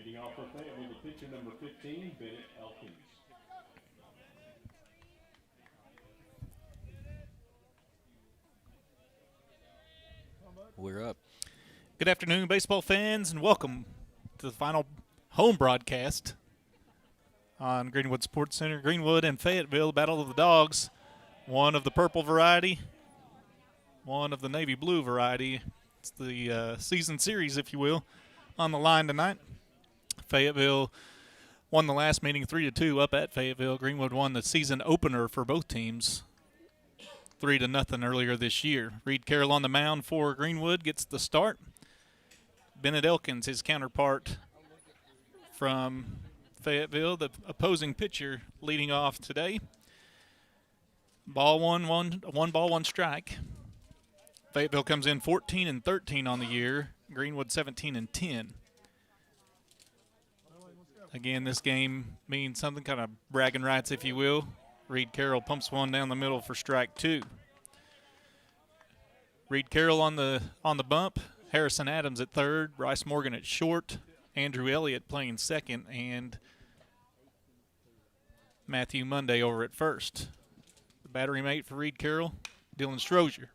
Leading off for Fayetteville, the pitcher number 15, Bennett Elkins. We're up. Good afternoon, baseball fans, and welcome to the final home broadcast on Greenwood Sports Center. Greenwood and Fayetteville, Battle of the Dogs. One of the purple variety, one of the navy blue variety. It's the season series, if you will, on the line tonight. Fayetteville won the last meeting 3-2 up at Fayetteville. Greenwood won the season opener for both teams 3-0 earlier this year. Reed Carroll on the mound for Greenwood gets the start. Bennett Elkins, his counterpart from Fayetteville, the opposing pitcher, leading off today. Ball one ball, one strike. Fayetteville comes in 14-13 on the year. Greenwood 17-10. Again, this game means something, kind of bragging rights, if you will. Reed Carroll pumps one down the middle for strike two. Reed Carroll on the bump. Harrison Adams at third. Bryce Morgan at short. Andrew Elliott playing second. And Matthew Monday over at first. The battery mate for Reed Carroll, Dylan Strozier.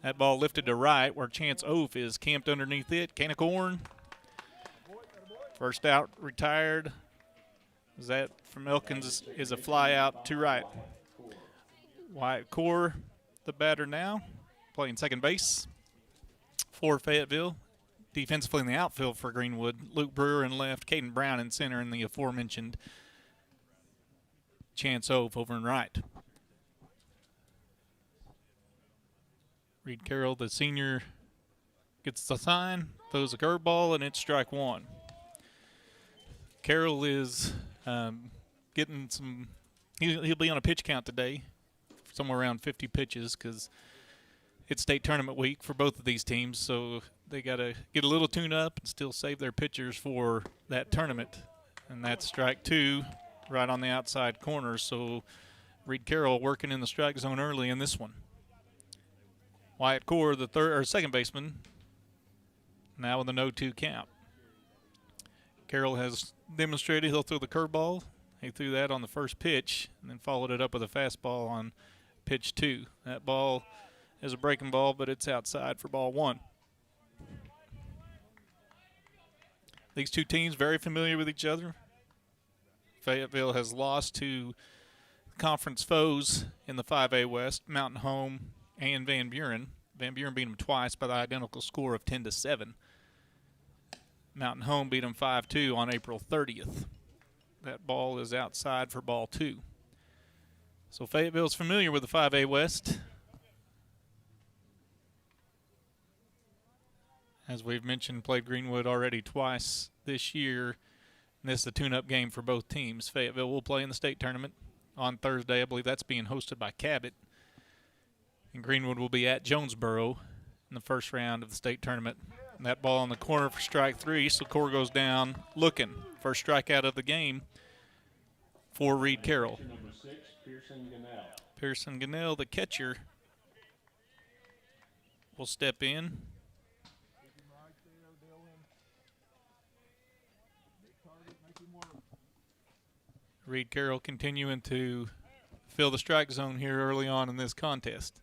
That ball lifted to right where Chance Oaf is camped underneath it. Can of corn. First out retired. Is that from Elkins is a fly out to right. Wyatt Core, the batter now, playing second base for Fayetteville. Defensively in the outfield for Greenwood, Luke Brewer in left, Caden Brown in center, and the aforementioned Chance Oaf over in right. Reed Carroll, the senior, gets the sign, throws a curveball, and it's strike one. Carroll is getting some – he'll be on a pitch count today, somewhere around 50 pitches, because it's state tournament week for both of these teams, so they got to get a little tune-up and still save their pitchers for that tournament. And that's strike two right on the outside corner, so Reed Carroll working in the strike zone early in this one. Wyatt Core, the second baseman, now with a 0-2 count. Carroll has demonstrated he'll throw the curveball. He threw that on the first pitch and then followed it up with a fastball on pitch two. That ball is a breaking ball, but it's outside for ball one. These two teams very familiar with each other. Fayetteville has lost to conference foes in the 5A West, Mountain Home and Van Buren. Van Buren beat them twice by the identical score of 10-7. Mountain Home beat them 5-2 on April 30th. That ball is outside for ball two. So Fayetteville's familiar with the 5A West. As we've mentioned, played Greenwood already twice this year. And this is a tune-up game for both teams. Fayetteville will play in the state tournament on Thursday. I believe that's being hosted by Cabot. And Greenwood will be at Jonesboro in the first round of the state tournament. And that ball on the corner for strike three, so Core goes down looking. First strikeout of the game for Reed Carroll. Number 6, Pearson Gannell, the catcher, will step in. Reed Carroll continuing to fill the strike zone here early on in this contest.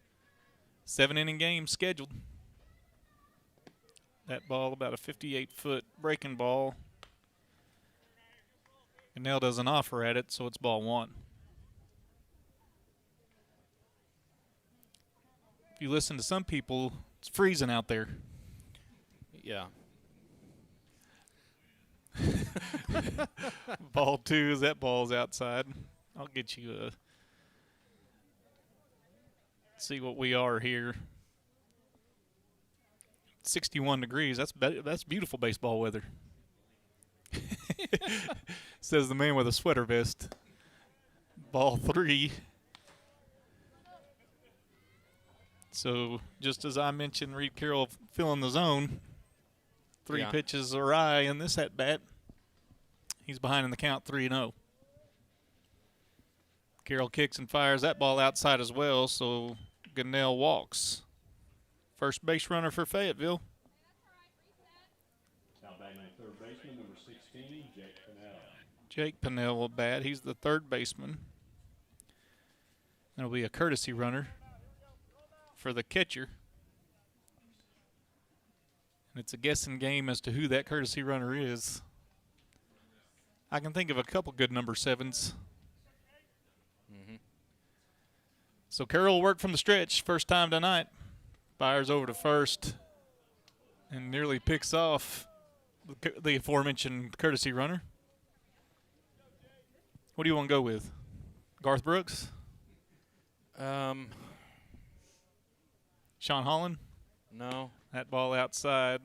7-inning game scheduled. That ball about a 58-foot breaking ball. Gannell doesn't offer at it, so it's ball one. If you listen to some people, it's freezing out there. Yeah. Ball two, as that ball's outside. I'll get you a see what we are here. 61 degrees. That's beautiful baseball weather. Says the man with a sweater vest. Ball three. So just as I mentioned, Reed Carroll filling the zone. Three pitches awry in this at bat. He's behind in the count 3-0. Carroll kicks and fires that ball outside as well, so Gannell walks. First base runner for Fayetteville. Now batting at third baseman, number 16, Jake Pennell. Jake Pennell will bat. He's the third baseman. That'll be a courtesy runner for the catcher. And it's a guessing game as to who that courtesy runner is. I can think of a couple good number 7s. So Carroll will work from the stretch first time tonight. Fires over to first and nearly picks off the aforementioned courtesy runner. What do you want to go with? Garth Brooks? Um, Sean Holland? no. That ball outside.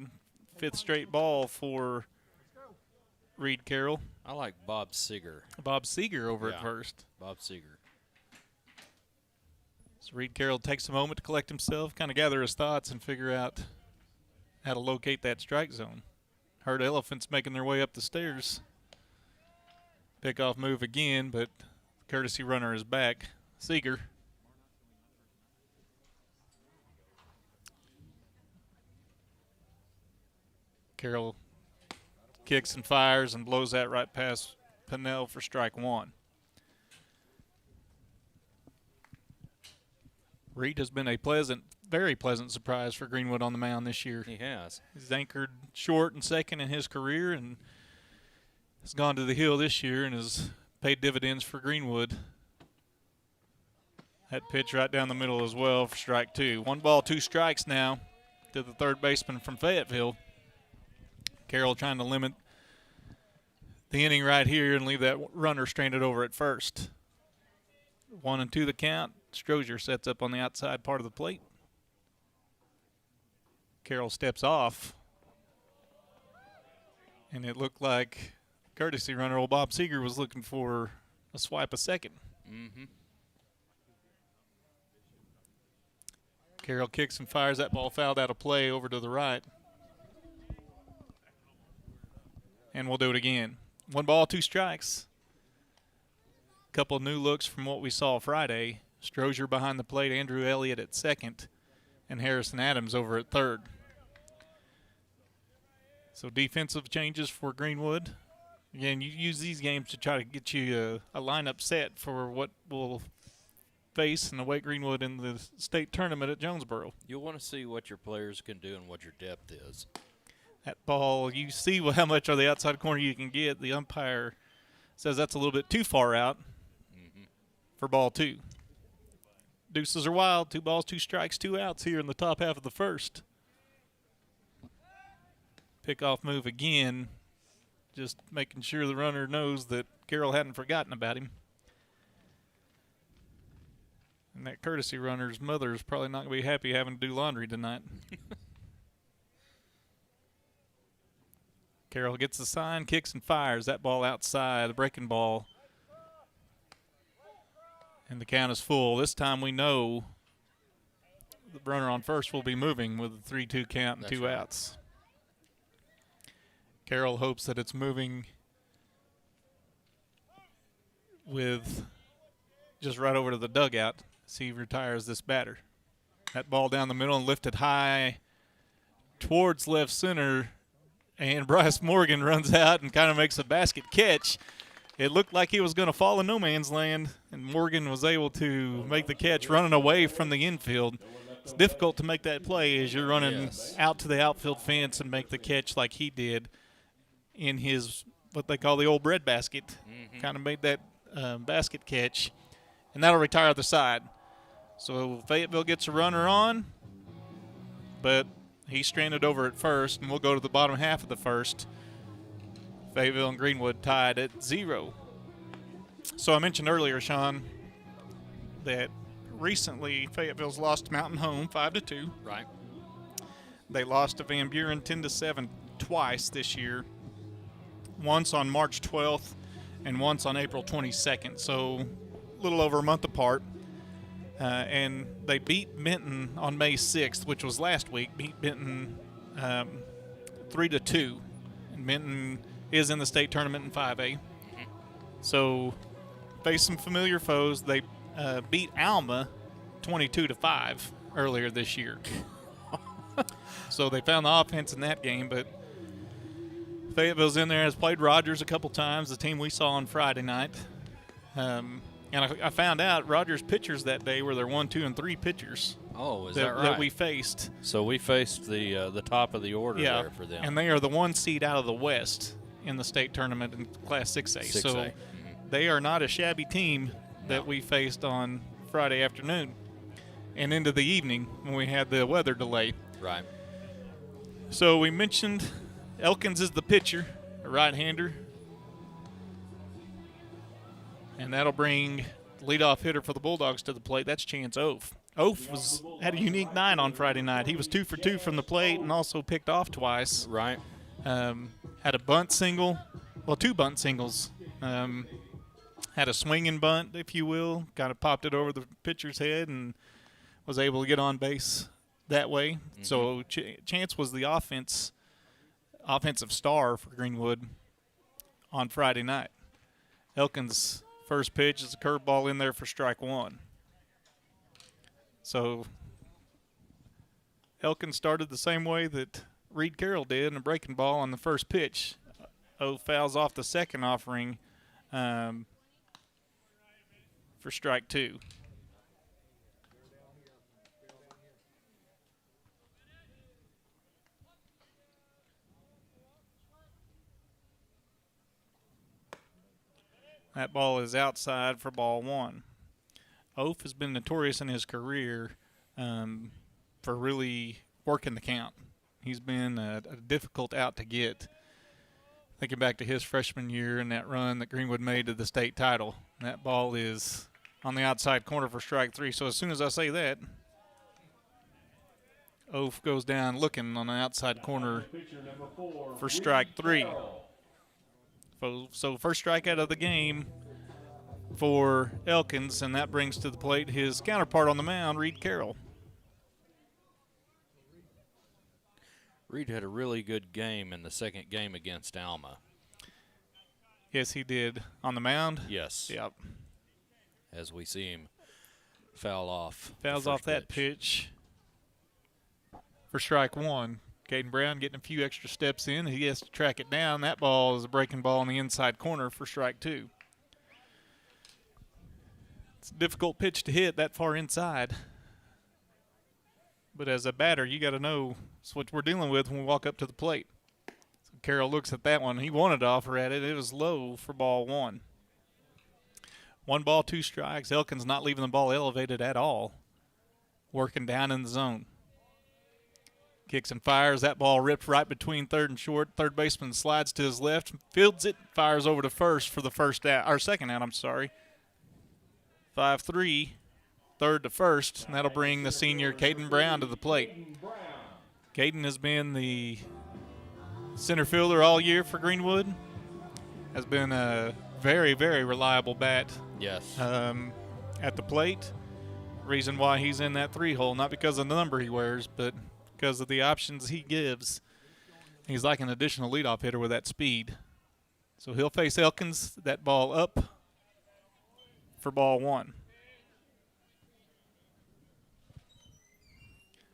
5th straight ball for Reed Carroll. I like Bob Seeger. Bob Seeger over at Yeah. first. Bob Seeger. So Reed Carroll takes a moment to collect himself, kind of gather his thoughts, and figure out how to locate that strike zone. Herd elephants making their way up the stairs. Pickoff move again, but courtesy runner is back. Seeger. Carroll kicks and fires and blows that right past Pennell for strike 1. Reed has been a very pleasant surprise for Greenwood on the mound this year. He has. He's anchored short and second in his career and has gone to the hill this year and has paid dividends for Greenwood. That pitch right down the middle as well for strike 2. 1 ball, 2 strikes now to the third baseman from Fayetteville. Carroll trying to limit the inning right here and leave that runner stranded over at first. 1-2 the count. Strozier sets up on the outside part of the plate. Carroll steps off. And it looked like courtesy runner old Bob Seeger was looking for a swipe of second. Carroll kicks and fires. That ball fouled out of play over to the right. And we'll do it again. 1 ball, 2 strikes. Couple new looks from what we saw Friday. Strozier behind the plate, Andrew Elliott at second, and Harrison Adams over at third. So defensive changes for Greenwood. Again, you use these games to try to get you a lineup set for what will face and await Greenwood in the state tournament at Jonesboro. You'll want to see what your players can do and what your depth is. That ball, you see how much on the outside corner you can get. The umpire says that's a little bit too far out for ball 2. Deuces are wild. 2 balls, 2 strikes, 2 outs here in the top half of the first. Pickoff move again. Just making sure the runner knows that Carroll hadn't forgotten about him. And that courtesy runner's mother is probably not going to be happy having to do laundry tonight. Carroll gets the sign, kicks and fires. That ball outside, the breaking ball. And the count is full. This time we know the runner on first will be moving with a 3-2 count and That's 2 right. outs. Carroll hopes that it's moving with just right over to the dugout. See if he retires this batter. That ball down the middle and lifted high towards left center. And Bryce Morgan runs out and kind of makes a basket catch. It looked like he was going to fall in no man's land, and Morgan was able to make the catch running away from the infield. It's difficult to make that play as you're running out to the outfield fence and make the catch like he did in his what they call the old bread basket. Kind of made that basket catch, and that'll retire the side. So Fayetteville gets a runner on, but he's stranded over at first, and we'll go to the bottom half of the first. Fayetteville and Greenwood tied at 0. So I mentioned earlier, Sean, that recently Fayetteville's lost to Mountain Home 5-2. Right. They lost to Van Buren 10-7 twice this year. Once on March 12th and once on April 22nd. So a little over a month apart. And they beat Benton on May 6th, which was last week. Beat Benton 3-2. And Benton is in the state tournament in 5A. So face some familiar foes. They beat Alma 22-5 earlier this year. So they found the offense in that game, but Fayetteville's in there, has played Rogers a couple times, the team we saw on Friday night. And I found out Rogers' pitchers that day were their 1, 2, and 3 pitchers. Oh, is that right? That we faced. So we faced the top of the order Yeah, there for them. and they are the 1 seed out of the West in the state tournament in Class 6A. 6A. So they are not a shabby team that we faced on Friday afternoon and into the evening when we had the weather delay. Right. So we mentioned Elkins is the pitcher, a right-hander. And that'll bring leadoff hitter for the Bulldogs to the plate. That's Chance Oaf. Oaf had a unique night on Friday night. He was 2 for 2 from the plate and also picked off twice. Right. Had a bunt single, well, 2 bunt singles. Had a swinging bunt, if you will, kind of popped it over the pitcher's head and was able to get on base that way. Mm-hmm. So Chance was the offensive star for Greenwood on Friday night. Elkins' first pitch is a curveball in there for strike 1. So Elkins started the same way that Reed Carroll did in a breaking ball on the first pitch. Fouls off the second offering for strike 2. That ball is outside for ball 1. Oaf has been notorious in his career for really working the count. He's been a difficult out to get. Thinking back to his freshman year and that run that Greenwood made to the state title. That ball is on the outside corner for strike 3. So as soon as I say that, Oaf goes down looking on the outside corner for strike 3. So first strikeout of the game for Elkins, and that brings to the plate his counterpart on the mound, Reed Carroll. Reed had a really good game in the second game against Alma. Yes, he did. On the mound? Yes. Yep. As we see him foul off. Fouls off that pitch for strike 1. Caden Brown getting a few extra steps in. He has to track it down. That ball is a breaking ball in the inside corner for strike 2. It's a difficult pitch to hit that far inside. But as a batter, you got to know it's what we're dealing with when we walk up to the plate. So Carroll looks at that one. He wanted to offer at it. It was low for ball 1. 1 ball, 2 strikes. Elkins not leaving the ball elevated at all. Working down in the zone. Kicks and fires. That ball ripped right between third and short. Third baseman slides to his left, fields it, fires over to first for the second out, I'm sorry. 5-3, third to first, and that'll bring the senior Caden Brown to the plate. Caden has been the center fielder all year for Greenwood. Has been a very, very reliable bat. Yes. At the plate. Reason why he's in that 3-hole, not because of the number he wears, but because of the options he gives. He's like an additional leadoff hitter with that speed. So he'll face Elkins, that ball up for ball 1.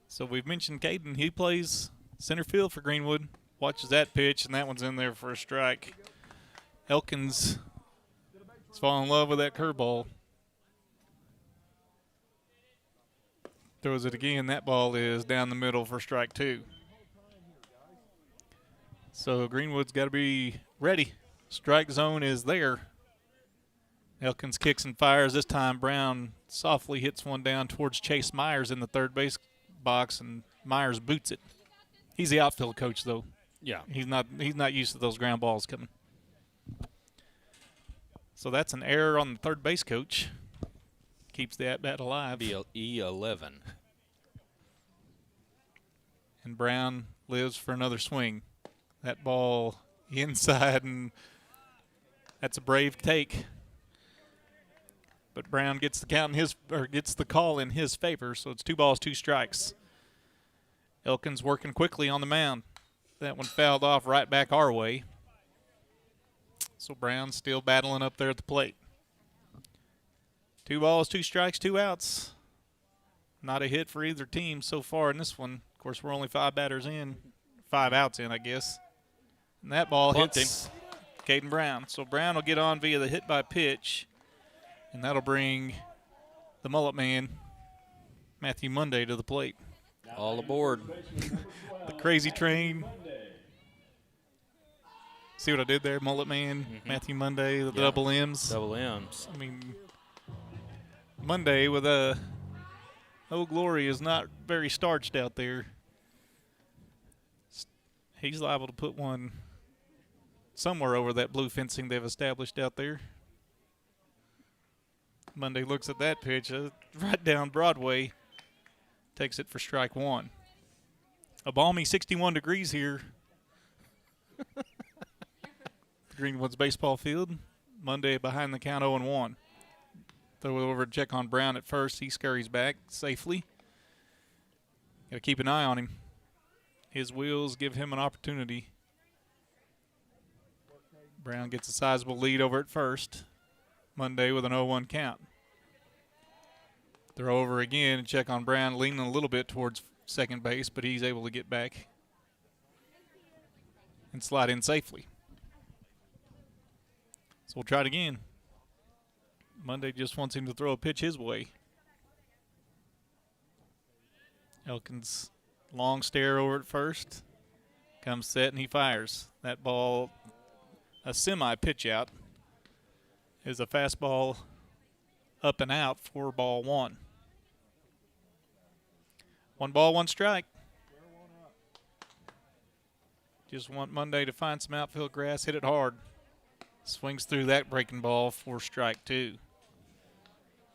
So we've mentioned Caden. He plays center field for Greenwood. Watches that pitch, and that one's in there for a strike. Elkins has fallen in love with that curveball. Throws it again. That ball is down the middle for strike 2. So Greenwood's got to be ready. Strike zone is there. Elkins kicks and fires. This time Brown softly hits one down towards Chase Myers in the third base box, and Myers boots it. He's the outfield coach, though. Yeah. He's not used to those ground balls coming. So that's an error on the third base coach. Keeps the at-bat alive. E11. And Brown lives for another swing. That ball inside, and that's a brave take. But Brown gets the count gets the call in his favor, so it's 2 balls, 2 strikes. Elkins working quickly on the mound. That one fouled off right back our way. So Brown still battling up there at the plate. 2 balls, 2 strikes, 2 outs. Not a hit for either team so far in this one. Of course, we're only 5 batters in. 5 outs in, I guess. And that ball Bumped hits Caden Brown. So Brown will get on via the hit by pitch, and that'll bring the mullet man, Matthew Monday, to the plate. All aboard. The crazy train. See what I did there? Mullet man, Matthew Monday, the double M's. Double M's. I mean, Monday with a Old Glory is not very starched out there. He's liable to put one somewhere over that blue fencing they've established out there. Monday looks at that pitch right down Broadway. Takes it for strike one. A balmy 61 degrees here. Greenwood's baseball field. Monday behind the count 0-1. Throw it over to check on Brown at first. He scurries back safely. Got to keep an eye on him. His wheels give him an opportunity. Brown gets a sizable lead over at first. Monday with an 0-1 count. Throw over again and check on Brown, leaning a little bit towards second base, but he's able to get back and slide in safely. So we'll try it again. Monday just wants him to throw a pitch his way. Elkins, long stare over at first. Comes set and he fires. That ball, a semi-pitch out, is a fastball up and out for ball one. 1 ball, 1 strike. Just want Monday to find some outfield grass, hit it hard. Swings through that breaking ball for strike 2.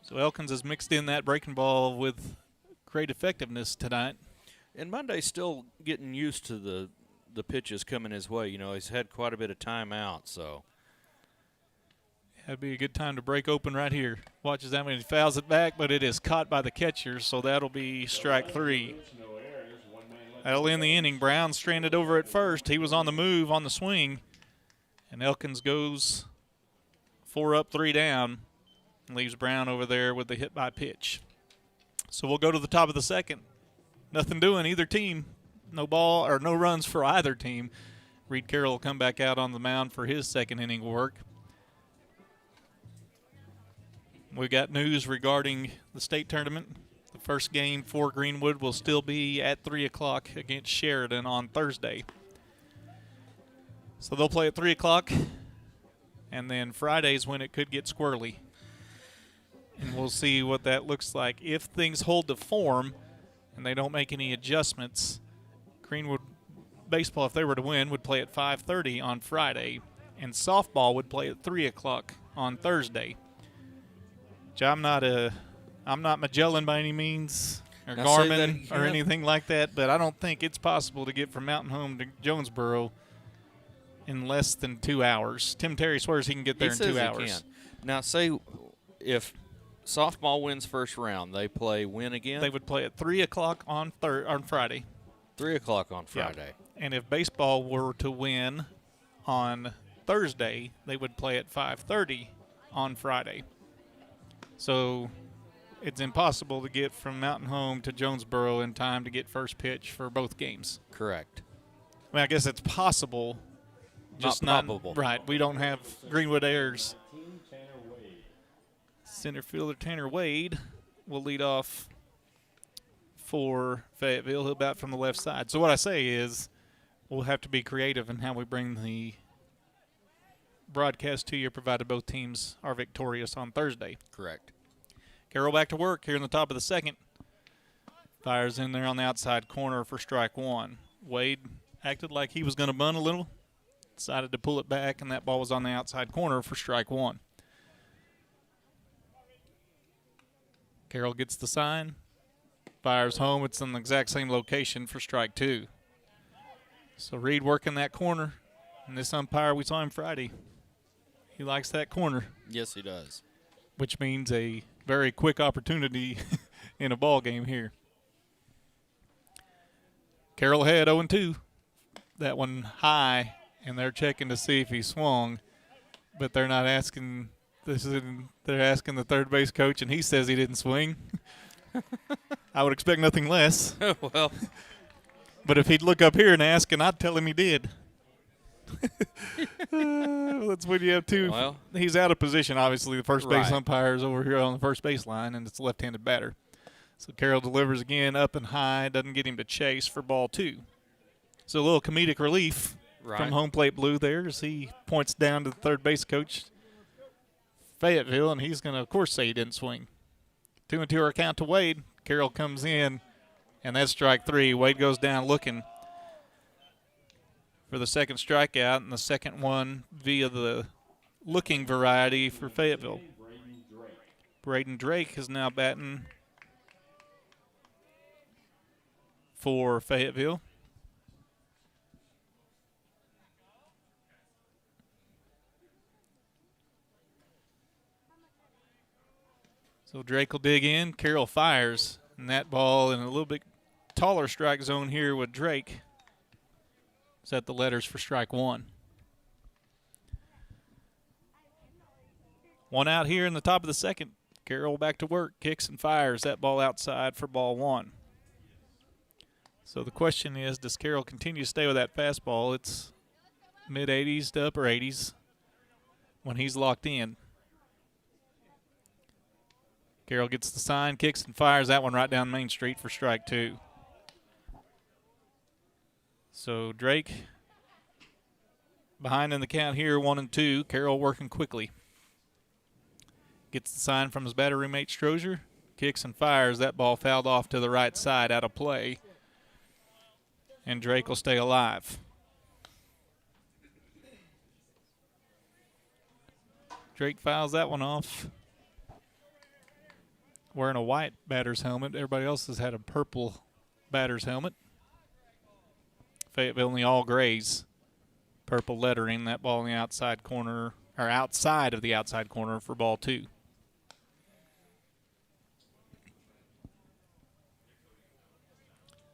So Elkins has mixed in that breaking ball with great effectiveness tonight. And Monday's still getting used to the pitches coming his way. You know, he's had quite a bit of time out, so. That'd be a good time to break open right here. Watches that when he fouls it back, but it is caught by the catcher, so that'll be strike 3. That'll end the inning. Brown stranded over at first. He was on the move, on the swing, and Elkins goes 4 up, 3 down, and leaves Brown over there with the hit by pitch. So we'll go to the top of the second. Nothing doing either team. No ball or no runs for either team. Reed Carroll will come back out on the mound for his second inning work. We got news regarding the state tournament. The first game for Greenwood will still be at 3 o'clock against Sheridan on Thursday. So they'll play at 3 o'clock, and then Friday's when it could get squirrely. And we'll see what that looks like. If things hold to form and they don't make any adjustments, Greenwood baseball, if they were to win, would play at 5:30 on Friday, and softball would play at 3 o'clock on Thursday. Which I'm not Magellan by any means, or now Garmin or anything like that, but I don't think it's possible to get from Mountain Home to Jonesboro in less than 2 hours. Tim Terry swears he can get there in 2 hours. Now, say if softball wins first round, they play when again? They would play at 3 o'clock on Friday. 3 o'clock on Friday. Yeah. And if baseball were to win on Thursday, they would play at 5:30 on Friday. So it's impossible to get from Mountain Home to Jonesboro in time to get first pitch for both games. Correct. I mean, I guess it's possible. Just not probable. Right. We don't have Greenwood heirs. Center fielder Tanner Wade will lead off for Fayetteville. He'll bat from the left side. So what I say is we'll have to be creative in how we bring the broadcast to you, provided both teams are victorious on Thursday. Correct. Carroll back to work here in the top of the second. Fires in there on the outside corner for strike 1. Wade acted like he was going to bunt a little. Decided to pull it back, and that ball was on the outside corner for strike 1. Carroll gets the sign. Fires home. It's in the exact same location for strike 2. So Reed working that corner. And this umpire, we saw him Friday. He likes that corner. Yes, he does. Which means a very quick opportunity in a ball game here. Carroll ahead 0-2. That one high, and they're checking to see if he swung, but they're not asking. They're asking the third base coach, and he says he didn't swing. I would expect nothing less. Well, but if he'd look up here and ask, and I'd tell him he did. That's when you have two. Well, He's out of position, obviously. The first base Right. umpire is over here on the first base line, and it's a left-handed batter. So Carroll delivers again up and high, doesn't get him to chase for ball 2. So a little comedic relief right. from home plate blue there as he points down to the third base coach, Fayetteville, and he's going to, of course, say he didn't swing. 2-2 our count to Wade. Carroll comes in, and that's strike 3. Wade goes down looking for the second strikeout, and the second one via the looking variety for Fayetteville. Braden Drake is now batting for Fayetteville. So Drake will dig in. Carroll fires, and that ball in a little bit taller strike zone here with Drake. Set the letters for strike 1. 1 out here in the top of the second. Carroll back to work, kicks and fires that ball outside for ball 1. So the question is, does Carroll continue to stay with that fastball? It's mid-80s to upper 80s when he's locked in. Carroll gets the sign, kicks and fires that one right down Main Street for strike 2. So Drake behind in the count here, 1-2. Carroll working quickly. Gets the sign from his batter roommate Strozier, kicks and fires. That ball fouled off to the right side out of play. And Drake will stay alive. Drake fouls that one off. Wearing a white batter's helmet. Everybody else has had a purple batter's helmet. Fayetteville in the all grays. Purple lettering. That ball in the outside corner, or outside of the outside corner for ball 2.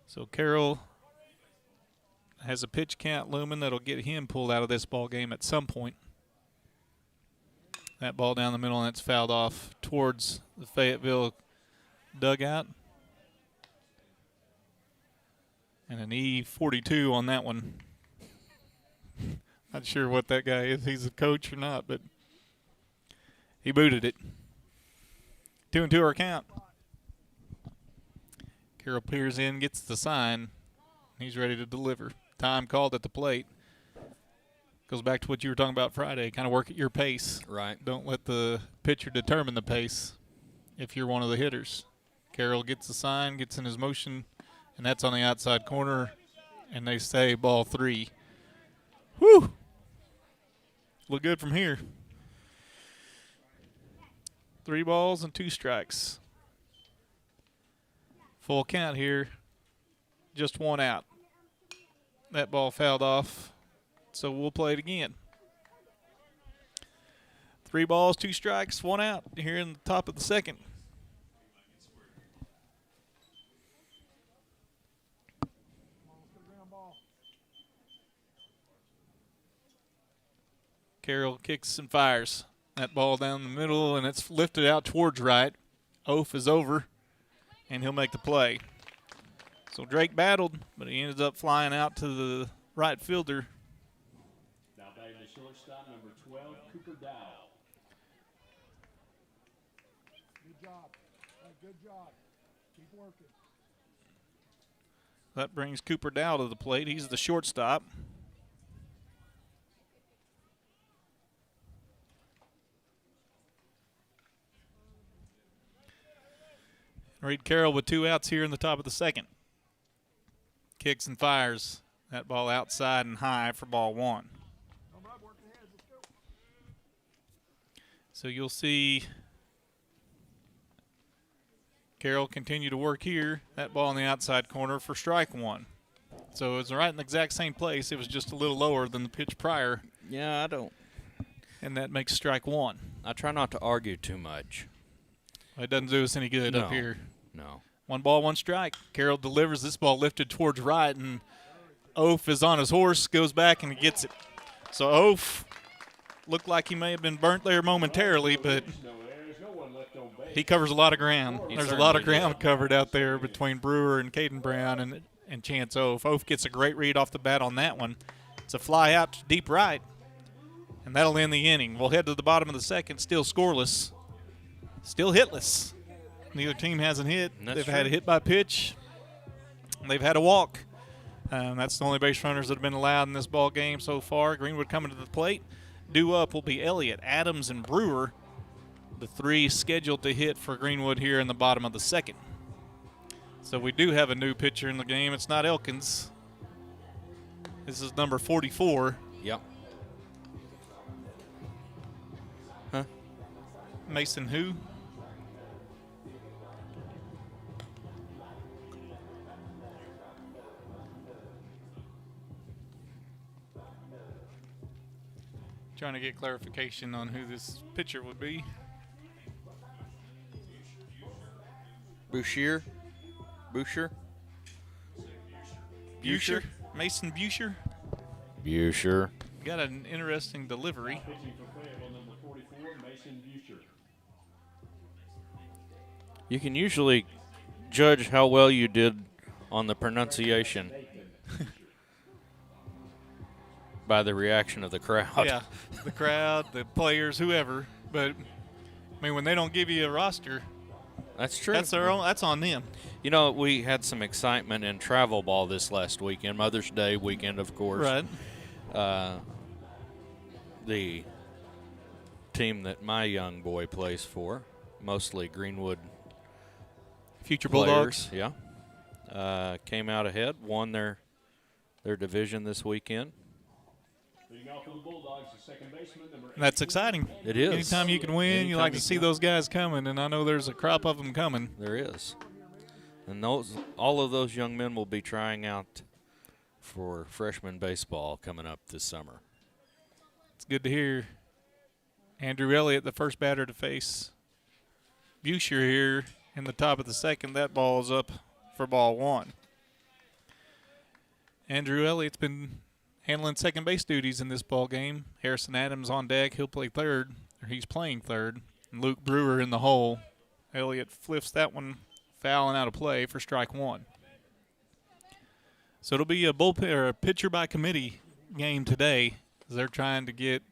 So Carroll has a pitch count looming that'll get him pulled out of this ball game at some point. That ball down the middle, and it's fouled off towards the Fayetteville dugout. And an E42 on that one. Not sure what that guy is. He's a coach or not, but he booted it. 2-2 our count. Carroll peers in, gets the sign. He's ready to deliver. Time called at the plate. Goes back to what you were talking about Friday. Kind of work at your pace. Right. Don't let the pitcher determine the pace if you're one of the hitters. Carroll gets the sign, gets in his motion, and that's on the outside corner, and they say ball 3. Whew! Look good from here. 3 balls and 2 strikes. Full count here. Just 1 out. That ball fouled off, so we'll play it again. 3 balls, 2 strikes, 1 out here in the top of the second. Carroll kicks and fires. That ball down the middle, and it's lifted out towards right. Oaf is over, and he'll make the play. So Drake battled, but he ended up flying out to the right fielder. Now batting the shortstop, number 12, Cooper Dow. Good job. Good job. Keep working. That brings Cooper Dow to the plate. He's the shortstop. Reed Carroll with 2 outs here in the top of the second. Kicks and fires. That ball outside and high for ball 1. So you'll see Carroll continue to work here. That ball in the outside corner for strike 1. So it's right in the exact same place. It was just a little lower than the pitch prior. Yeah, I don't. And that makes strike 1. I try not to argue too much. It doesn't do us any good up here. No. 1 ball, 1 strike. Carroll delivers. This ball lifted towards right, and Oaf is on his horse, goes back and gets it. So Oaf looked like he may have been burnt there momentarily, but he covers a lot of ground. There's a lot of ground covered out there between Brewer and Caden Brown and Chance Oaf. Oaf gets a great read off the bat on that one, It's a fly out to deep right, and that'll end the inning. We'll head to the bottom of the second, still scoreless, still hitless. Neither team hasn't hit. They've had a hit by pitch. They've had a walk. That's the only base runners that have been allowed in this ball game so far. Greenwood coming to the plate. Due up will be Elliott, Adams, and Brewer, the three scheduled to hit for Greenwood here in the bottom of the second. So we do have a new pitcher in the game. It's not Elkins. This is number 44. Yep. Huh? Mason who? Trying to get clarification on who this pitcher would be. Boucher? Busher? Mason Busher? Busher. Got an interesting delivery. Pitching for Fayetteville, number 44, Mason Busher. You can usually judge how well you did on the pronunciation by the reaction of the crowd. Yeah, the crowd, the players, whoever. But, I mean, when they don't give you a roster, That's true. that's their own. That's on them. You know, we had some excitement in travel ball this last weekend, Mother's Day weekend, of course. Right. The team that my young boy plays for, mostly Greenwood Future players, Bulldogs. yeah, came out ahead, won their division this weekend. Leading off for the Bulldogs, the second baseman, number And that's exciting. It is. Anytime you can win, you like to see those guys coming, and I know there's a crop of them coming. There is. And all of those young men will be trying out for freshman baseball coming up this summer. It's good to hear. Andrew Elliott, the first batter to face Busher here in the top of the second. That ball is up for ball one. Andrew Elliott's been handling second base duties in this ball game. Harrison Adams on deck. He'll play third, or he's playing third. And Luke Brewer in the hole. Elliott flips that one foul and out of play for strike one. So it'll be a bullpen or a pitcher by committee game today. They're trying to get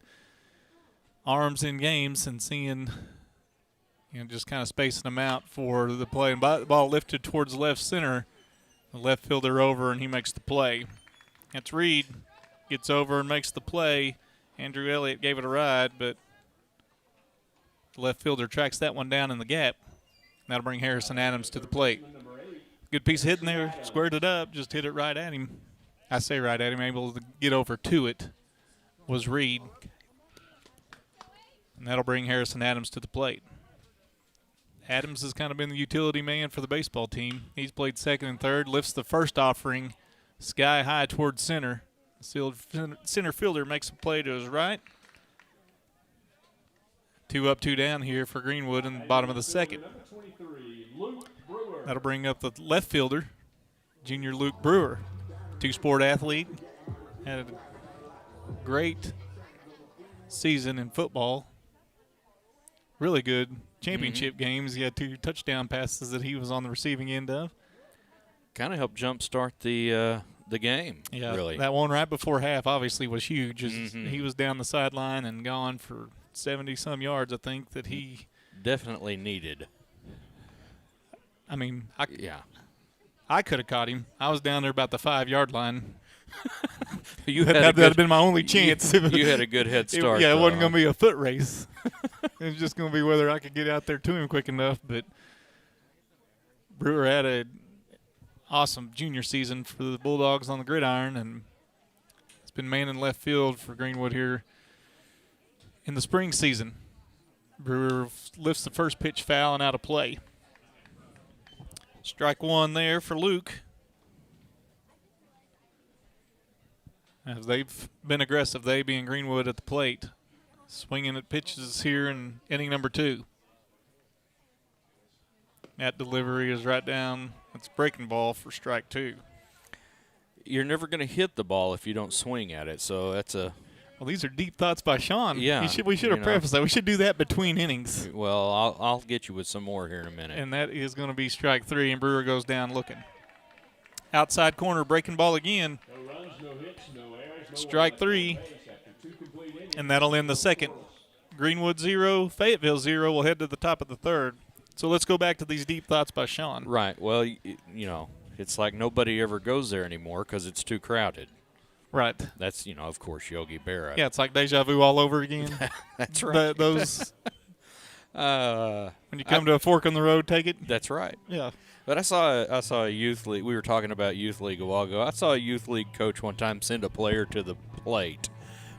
arms in games and seeing, just kind of spacing them out for the play. And the ball lifted towards left center. The left fielder over, and he makes the play. That's Reed. Gets over and makes the play. Andrew Elliott gave it a ride, but the left fielder tracks that one down in the gap. That'll bring Harrison Adams to the plate. Good piece of hitting there. Squared it up. Just hit it right at him. I say right at him. Able to get over to it was Reed. And that'll bring Harrison Adams to the plate. Adams has kind of been the utility man for the baseball team. He's played second and third. Lifts the first offering sky high towards center. Center fielder makes a play to his right. 2 up, 2 down here for Greenwood in the bottom of the second. That'll bring up the left fielder, junior Luke Brewer, two-sport athlete. Had a great season in football. Really good championship games. He had 2 touchdown passes that he was on the receiving end of. Kind of helped jumpstart the game. Yeah, really. That one right before half obviously was huge. He was down the sideline and gone for 70-some yards, I think, that he definitely needed. I mean, I could have caught him. I was down there about the 5-yard line. You That'd have been my only chance. You had a good head start. It wasn't going to be a foot race. It was just going to be whether I could get out there to him quick enough. But Brewer had an awesome junior season for the Bulldogs on the gridiron, and it's been manning left field for Greenwood here in the spring season. Brewer lifts the first pitch foul and out of play. Strike one there for Luke. As they've been aggressive, they being Greenwood at the plate. Swinging at pitches here in inning number 2. That delivery is right down. It's breaking ball for strike 2. You're never going to hit the ball if you don't swing at it, so that's a... Well, these are deep thoughts by Sean. Yeah. We should have prefaced that. We should do that between innings. Well, I'll get you with some more here in a minute. And that is going to be strike 3, and Brewer goes down looking. Outside corner, breaking ball again. No runs, no hits, no errors, Strike 3, and that'll end the second. Greenwood 0, Fayetteville 0. We'll head to the top of the third. So let's go back to these deep thoughts by Sean. Right. Well, it's like nobody ever goes there anymore because it's too crowded. Right. That's, of course, Yogi Berra. Yeah, it's like deja vu all over again. That's right. Those when you come to a fork in the road, take it. That's right. Yeah. But I saw a youth league. We were talking about youth league a while ago. I saw a youth league coach one time send a player to the plate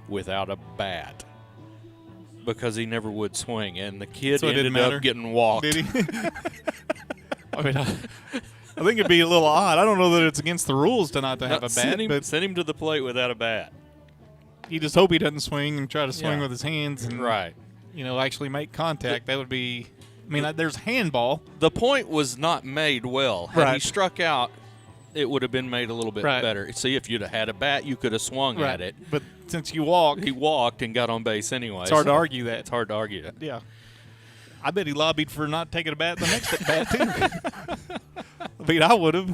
without a bat because he never would swing, and the kid So ended up getting walked. Did he? I mean, I think it'd be a little odd. I don't know that it's against the rules to not to have a bat, but Send him to the plate without a bat. you just hope he doesn't swing and try to swing Yeah. with his hands and Right. Actually make contact. That would be. I mean, there's handball. The point was not made well. Had he Right. struck out, it would have been made a little bit Right. better. See, if you'd have had a bat, you could have swung at it. But since you walk, He walked and got on base anyway. it's hard to argue that. It's hard to argue that. Yeah. I bet he lobbied for not taking a bat the next at bat, too. I mean, I would have.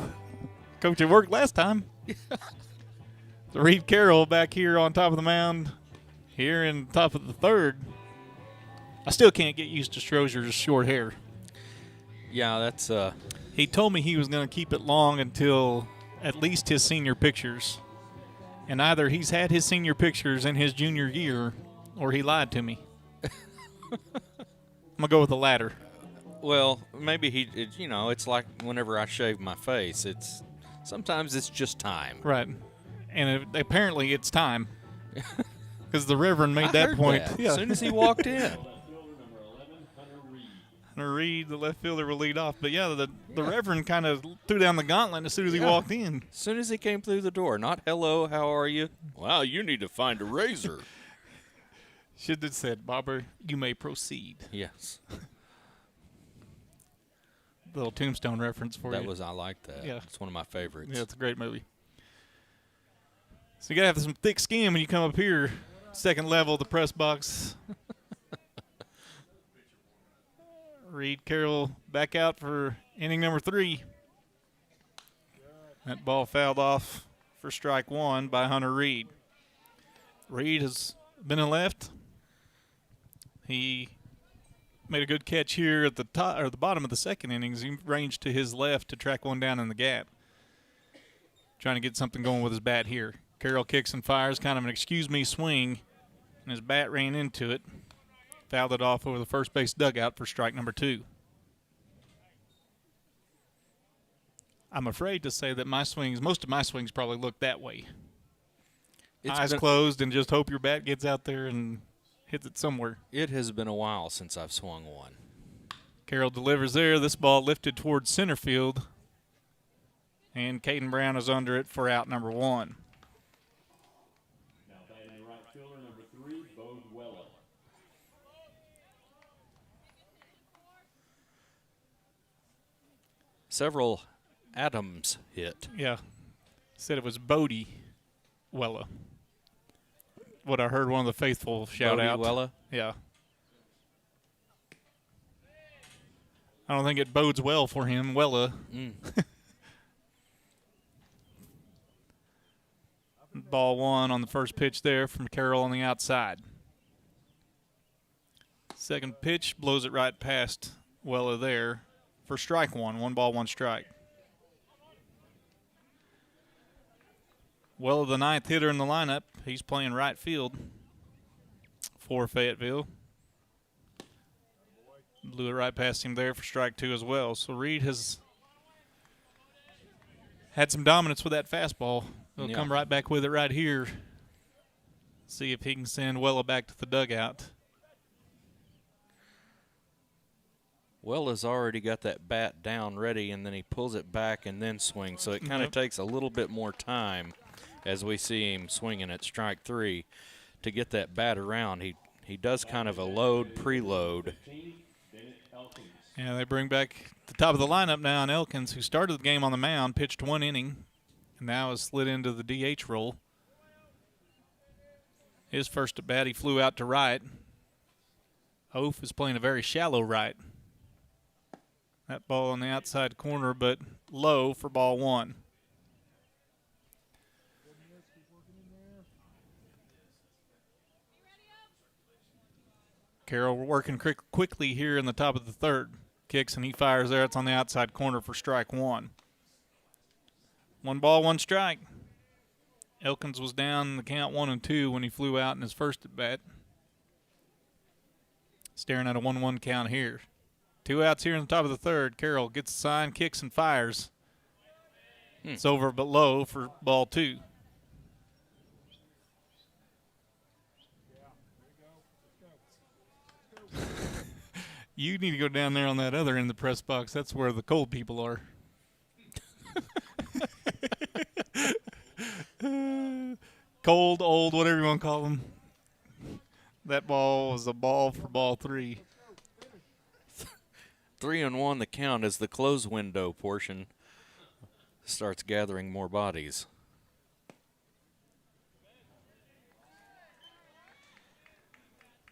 Coach, it worked last time. So Reed Carroll back here on top of the mound, here in top of the third. I still can't get used to Strozier's short hair. Yeah, that's He told me he was going to keep it long until at least his senior pictures. And either he's had his senior pictures in his junior year or he lied to me. I'm going to go with the latter. well, maybe it's like whenever I shave my face, sometimes it's just time. Right. And apparently it's time. Because the Reverend made I that heard point. that Yeah. as soon as he walked in. Left fielder number 11, Hunter Reed. Hunter Reed, the left fielder, will lead off. But, yeah, the Reverend kind of threw down the gauntlet as soon as he walked in. As soon as he came through the door, not hello, how are you? Wow, you need to find a razor. Should have said, Bobber, you may proceed. Yes, Little Tombstone reference for you. I like that. Yeah. It's one of my favorites. Yeah, it's a great movie. So you got to have some thick skin when you come up here, second level, the press box. Reed Carroll back out for inning number 3. That ball fouled off for strike 1 by Hunter Reed. Reed has been in left. He made a good catch here at the top or the bottom of the second innings. He ranged to his left to track one down in the gap. Trying to get something going with his bat here. Carroll kicks and fires, kind of an excuse-me swing, and his bat ran into it. Fouled it off over the first base dugout for strike number 2. I'm afraid to say that most of my swings probably look that way. Eyes closed and just hope your bat gets out there and hits it somewhere. It has been a while since I've swung one. Carroll delivers there. This ball lifted towards center field. And Caden Brown is under it for out number 1. Now batting right fielder number 3, Bode Wella. Several Adams hit. Yeah. Said it was Bodie Wella. What I heard one of the faithful shout Bodie out. Wella? Yeah. I don't think it bodes well for him, Wella. Ball 1 on the first pitch there from Carroll on the outside. Second pitch blows it right past Wella there for strike 1. 1 ball, 1 strike. Wella, the 9th hitter in the lineup. He's playing right field for Fayetteville. Blew it right past him there for strike 2 as well. So Reed has had some dominance with that fastball. He'll come right back with it right here. See if he can send Wella back to the dugout. Wella's already got that bat down ready, and then he pulls it back and then swings. So it kind of takes a little bit more time as we see him swinging at strike 3 to get that bat around. He does kind of a load, preload. Yeah, they bring back the top of the lineup now on Elkins, who started the game on the mound, pitched 1 inning, and now has slid into the DH role. His first at bat, he flew out to right. Oaf is playing a very shallow right. That ball on the outside corner, but low for ball 1. Carroll working quickly here in the top of the third. Kicks and he fires there. It's on the outside corner for strike one. 1 ball, 1 strike. Elkins was down the count 1-2 when he flew out in his first at bat. Staring at a 1-1 count here. 2 outs here in the top of the third. Carroll gets the sign, kicks and fires. It's over but low for ball 2. You need to go down there on that other end of the press box. That's where the cold people are. Cold, old, whatever you want to call them. That ball was a ball for ball 3. 3-1 the count as the close window portion starts gathering more bodies.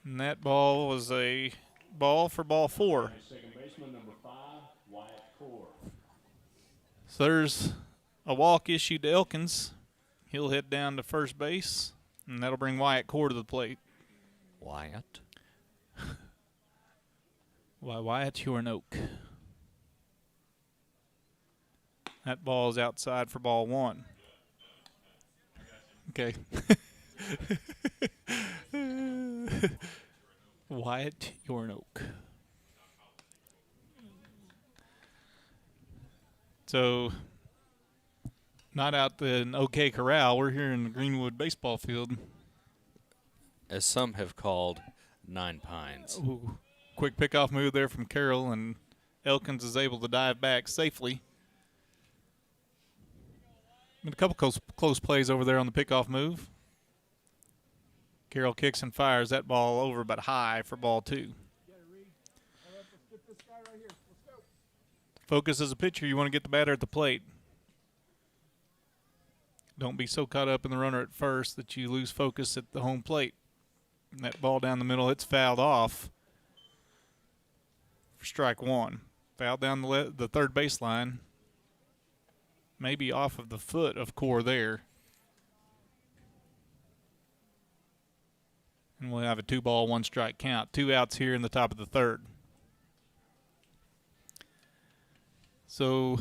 And that ball was a ball for ball 4. Second baseman number 5, Wyatt Core. So there's a walk issued to Elkins. He'll head down to first base, and that'll bring Wyatt Core to the plate. Wyatt? Why, Wyatt, you're an oak. That ball is outside for ball 1. Okay. Wyatt, you're an oak. So, not out in OK Corral. We're here in the Greenwood baseball field. As some have called, Nine Pines. Ooh. Quick pickoff move there from Carroll, and Elkins is able to dive back safely. Been a couple close plays over there on the pickoff move. Carroll kicks and fires that ball over but high for ball 2. Focus as a pitcher. You want to get the batter at the plate. Don't be so caught up in the runner at first that you lose focus at the home plate. And that ball down the middle, it's fouled off for strike 1. Fouled down the third baseline. Maybe off of the foot of Core there. And we'll have a 2-ball, 1-strike count. 2 outs here in the top of the third. So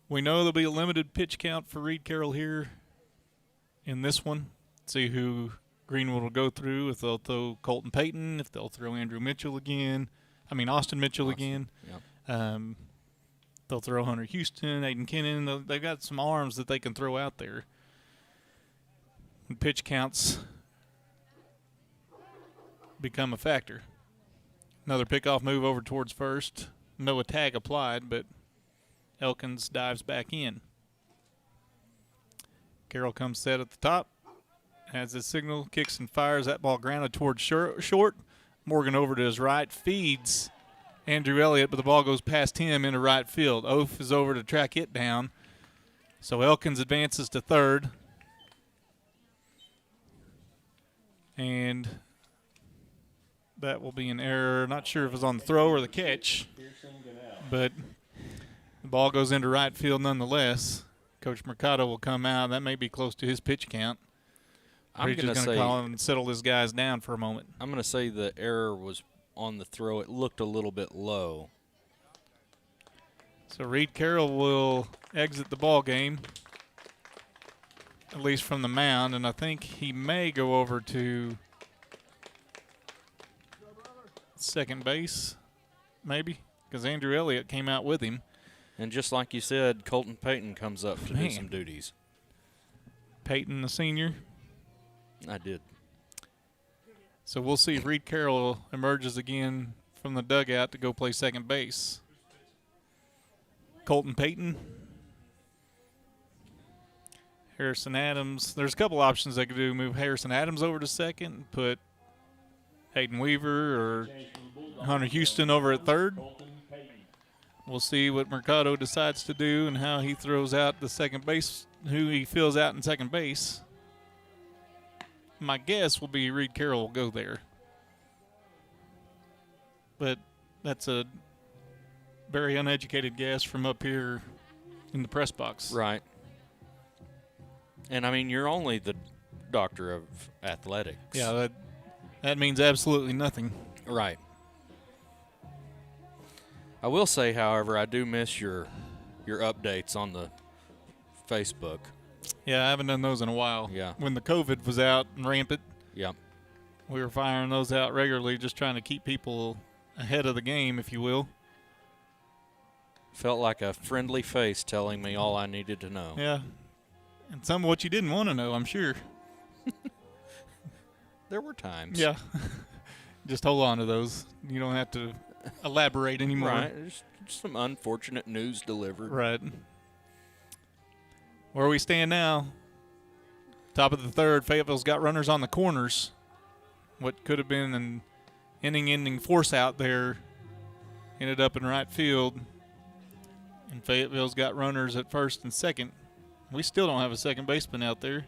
we know there'll be a limited pitch count for Reed Carroll here in this one. See who Greenwood will go through, if they'll throw Colton Payton, if they'll throw Austin Mitchell again. Yep. They'll throw Hunter Houston, Aiden Kennan. They've got some arms that they can throw out there. And pitch counts become a factor. Another pickoff move over towards first. No tag applied, but Elkins dives back in. Carroll comes set at the top. Has his signal, kicks and fires. That ball grounded towards short. Morgan over to his right, feeds Andrew Elliott, but the ball goes past him into right field. Oaf is over to track it down. So Elkins advances to third. And that will be an error. Not sure if it was on the throw or the catch, but the ball goes into right field nonetheless. Coach Mercado will come out. That may be close to his pitch count. I'm going to call him and settle his guys down for a moment. I'm going to say the error was on the throw. It looked a little bit low. So Reed Carroll will exit the ball game, at least from the mound, and I think he may go over to second base, maybe, because Andrew Elliott came out with him. And just like you said, Colton Payton comes up to do some duties. Payton, the senior. I did. So we'll see if Reed Carroll emerges again from the dugout to go play second base. Colton Payton. Harrison Adams. There's a couple options they could do. Move Harrison Adams over to second and put Hayden Weaver or Hunter Houston over at third. We'll see what Mercado decides to do and how he throws out the second base, who he fills out in second base. My guess will be Reed Carroll will go there. But that's a very uneducated guess from up here in the press box. Right. And, I mean, you're only the doctor of athletics. Yeah, that means absolutely nothing. Right. I will say, however, I do miss your updates on the Facebook. Yeah, I haven't done those in a while. Yeah. When the COVID was out and rampant, Yep. we were firing those out regularly, just trying to keep people ahead of the game, if you will. Felt like a friendly face telling me all I needed to know. Yeah. And some of what you didn't want to know, I'm sure. There were times. Yeah. Just hold on to those. You don't have to elaborate anymore. Right. There's some unfortunate news delivered. Right. Where we stand now, top of the third, Fayetteville's got runners on the corners. What could have been an inning-ending force out there ended up in right field. And Fayetteville's got runners at first and second. We still don't have a second baseman out there.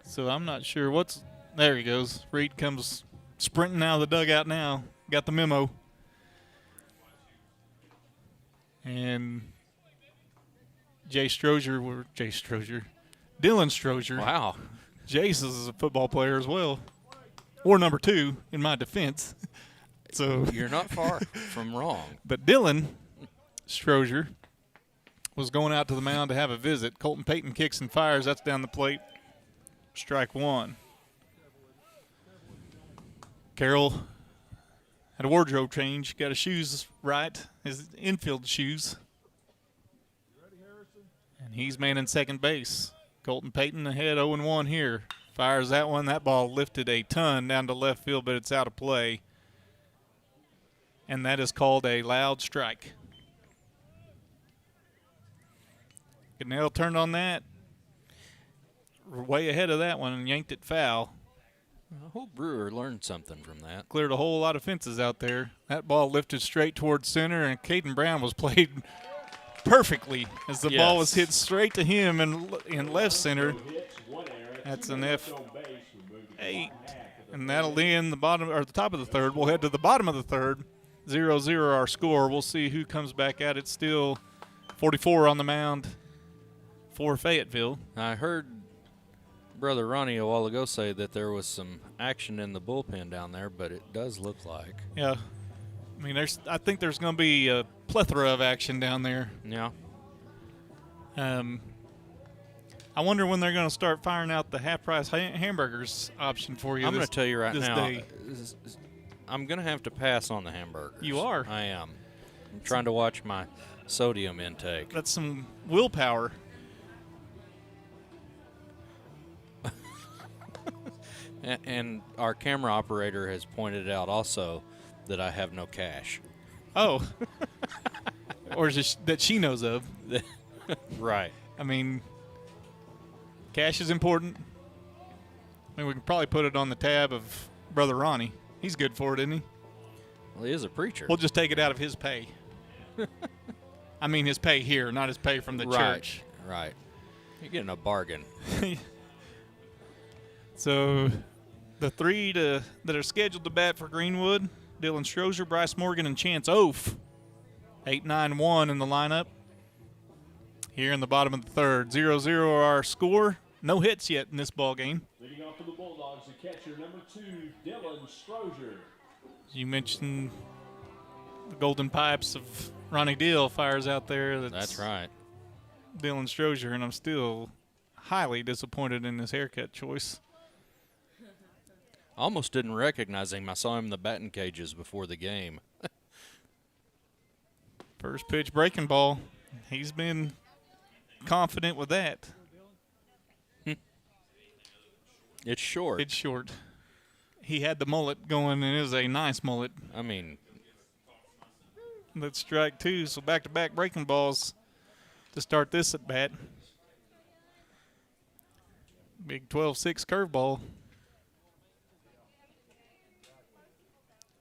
So I'm not sure what's – there he goes. Reed comes sprinting out of the dugout now. Got the memo. And Dylan Strozier. Wow. Jace is a football player as well. Or number 2 in my defense. So You're not far from wrong. But Dylan Strozier was going out to the mound to have a visit. Colton Payton kicks and fires. That's down the plate. Strike 1. Carroll had a wardrobe change. Got his shoes right, his infield shoes. And he's manning second base. Colton Payton ahead 0-1 here. Fires that one. That ball lifted a ton down to left field, but it's out of play. And that is called a loud strike. Goodell turned on that. Way ahead of that one and yanked it foul. I hope Brewer learned something from that. Cleared a whole lot of fences out there. That ball lifted straight towards center, and Caden Brown was played perfectly as the ball was hit straight to him in left center. That's an F8, and that'll end the bottom or the top of the third. We'll head to the bottom of the third. 0-0 our score. We'll see who comes back at it. Still 44 on the mound for Fayetteville. I heard Brother Ronnie a while ago say that there was some action in the bullpen down there, but it does look like. Yeah. I mean, I think there's going to be a plethora of action down there. Yeah. I wonder when they're going to start firing out the half-price hamburgers option for you. I'm going to tell you right now, day. I'm going to have to pass on the hamburgers. You are? I am. I'm trying to watch my sodium intake. That's some willpower. And our camera operator has pointed out also that I have no cash. Oh. Or is it that she knows of. Right. I mean, cash is important. I mean, we can probably put it on the tab of Brother Ronnie. He's good for it, isn't he? Well, he is a preacher. We'll just take it out of his pay. I mean his pay here, not his pay from the church. Right. You're getting a bargain. So the three that are scheduled to bat for Greenwood, Dylan Strozier, Bryce Morgan, and Chance Oaf. 8-9-1 in the lineup. Here in the bottom of the third. 0-0 our score. No hits yet in this ball game. Leading off for the Bulldogs, the catcher, number 2, Dylan Strozier. You mentioned the golden pipes of Ronnie Deal fires out there. That's right. Dylan Strozier, and I'm still highly disappointed in his haircut choice. Almost didn't recognize him. I saw him in the batting cages before the game. First pitch breaking ball. He's been confident with that. It's short. It's short. He had the mullet going, and it was a nice mullet. I mean, That's strike 2, so back-to-back breaking balls to start this at bat. Big 12-6 curveball.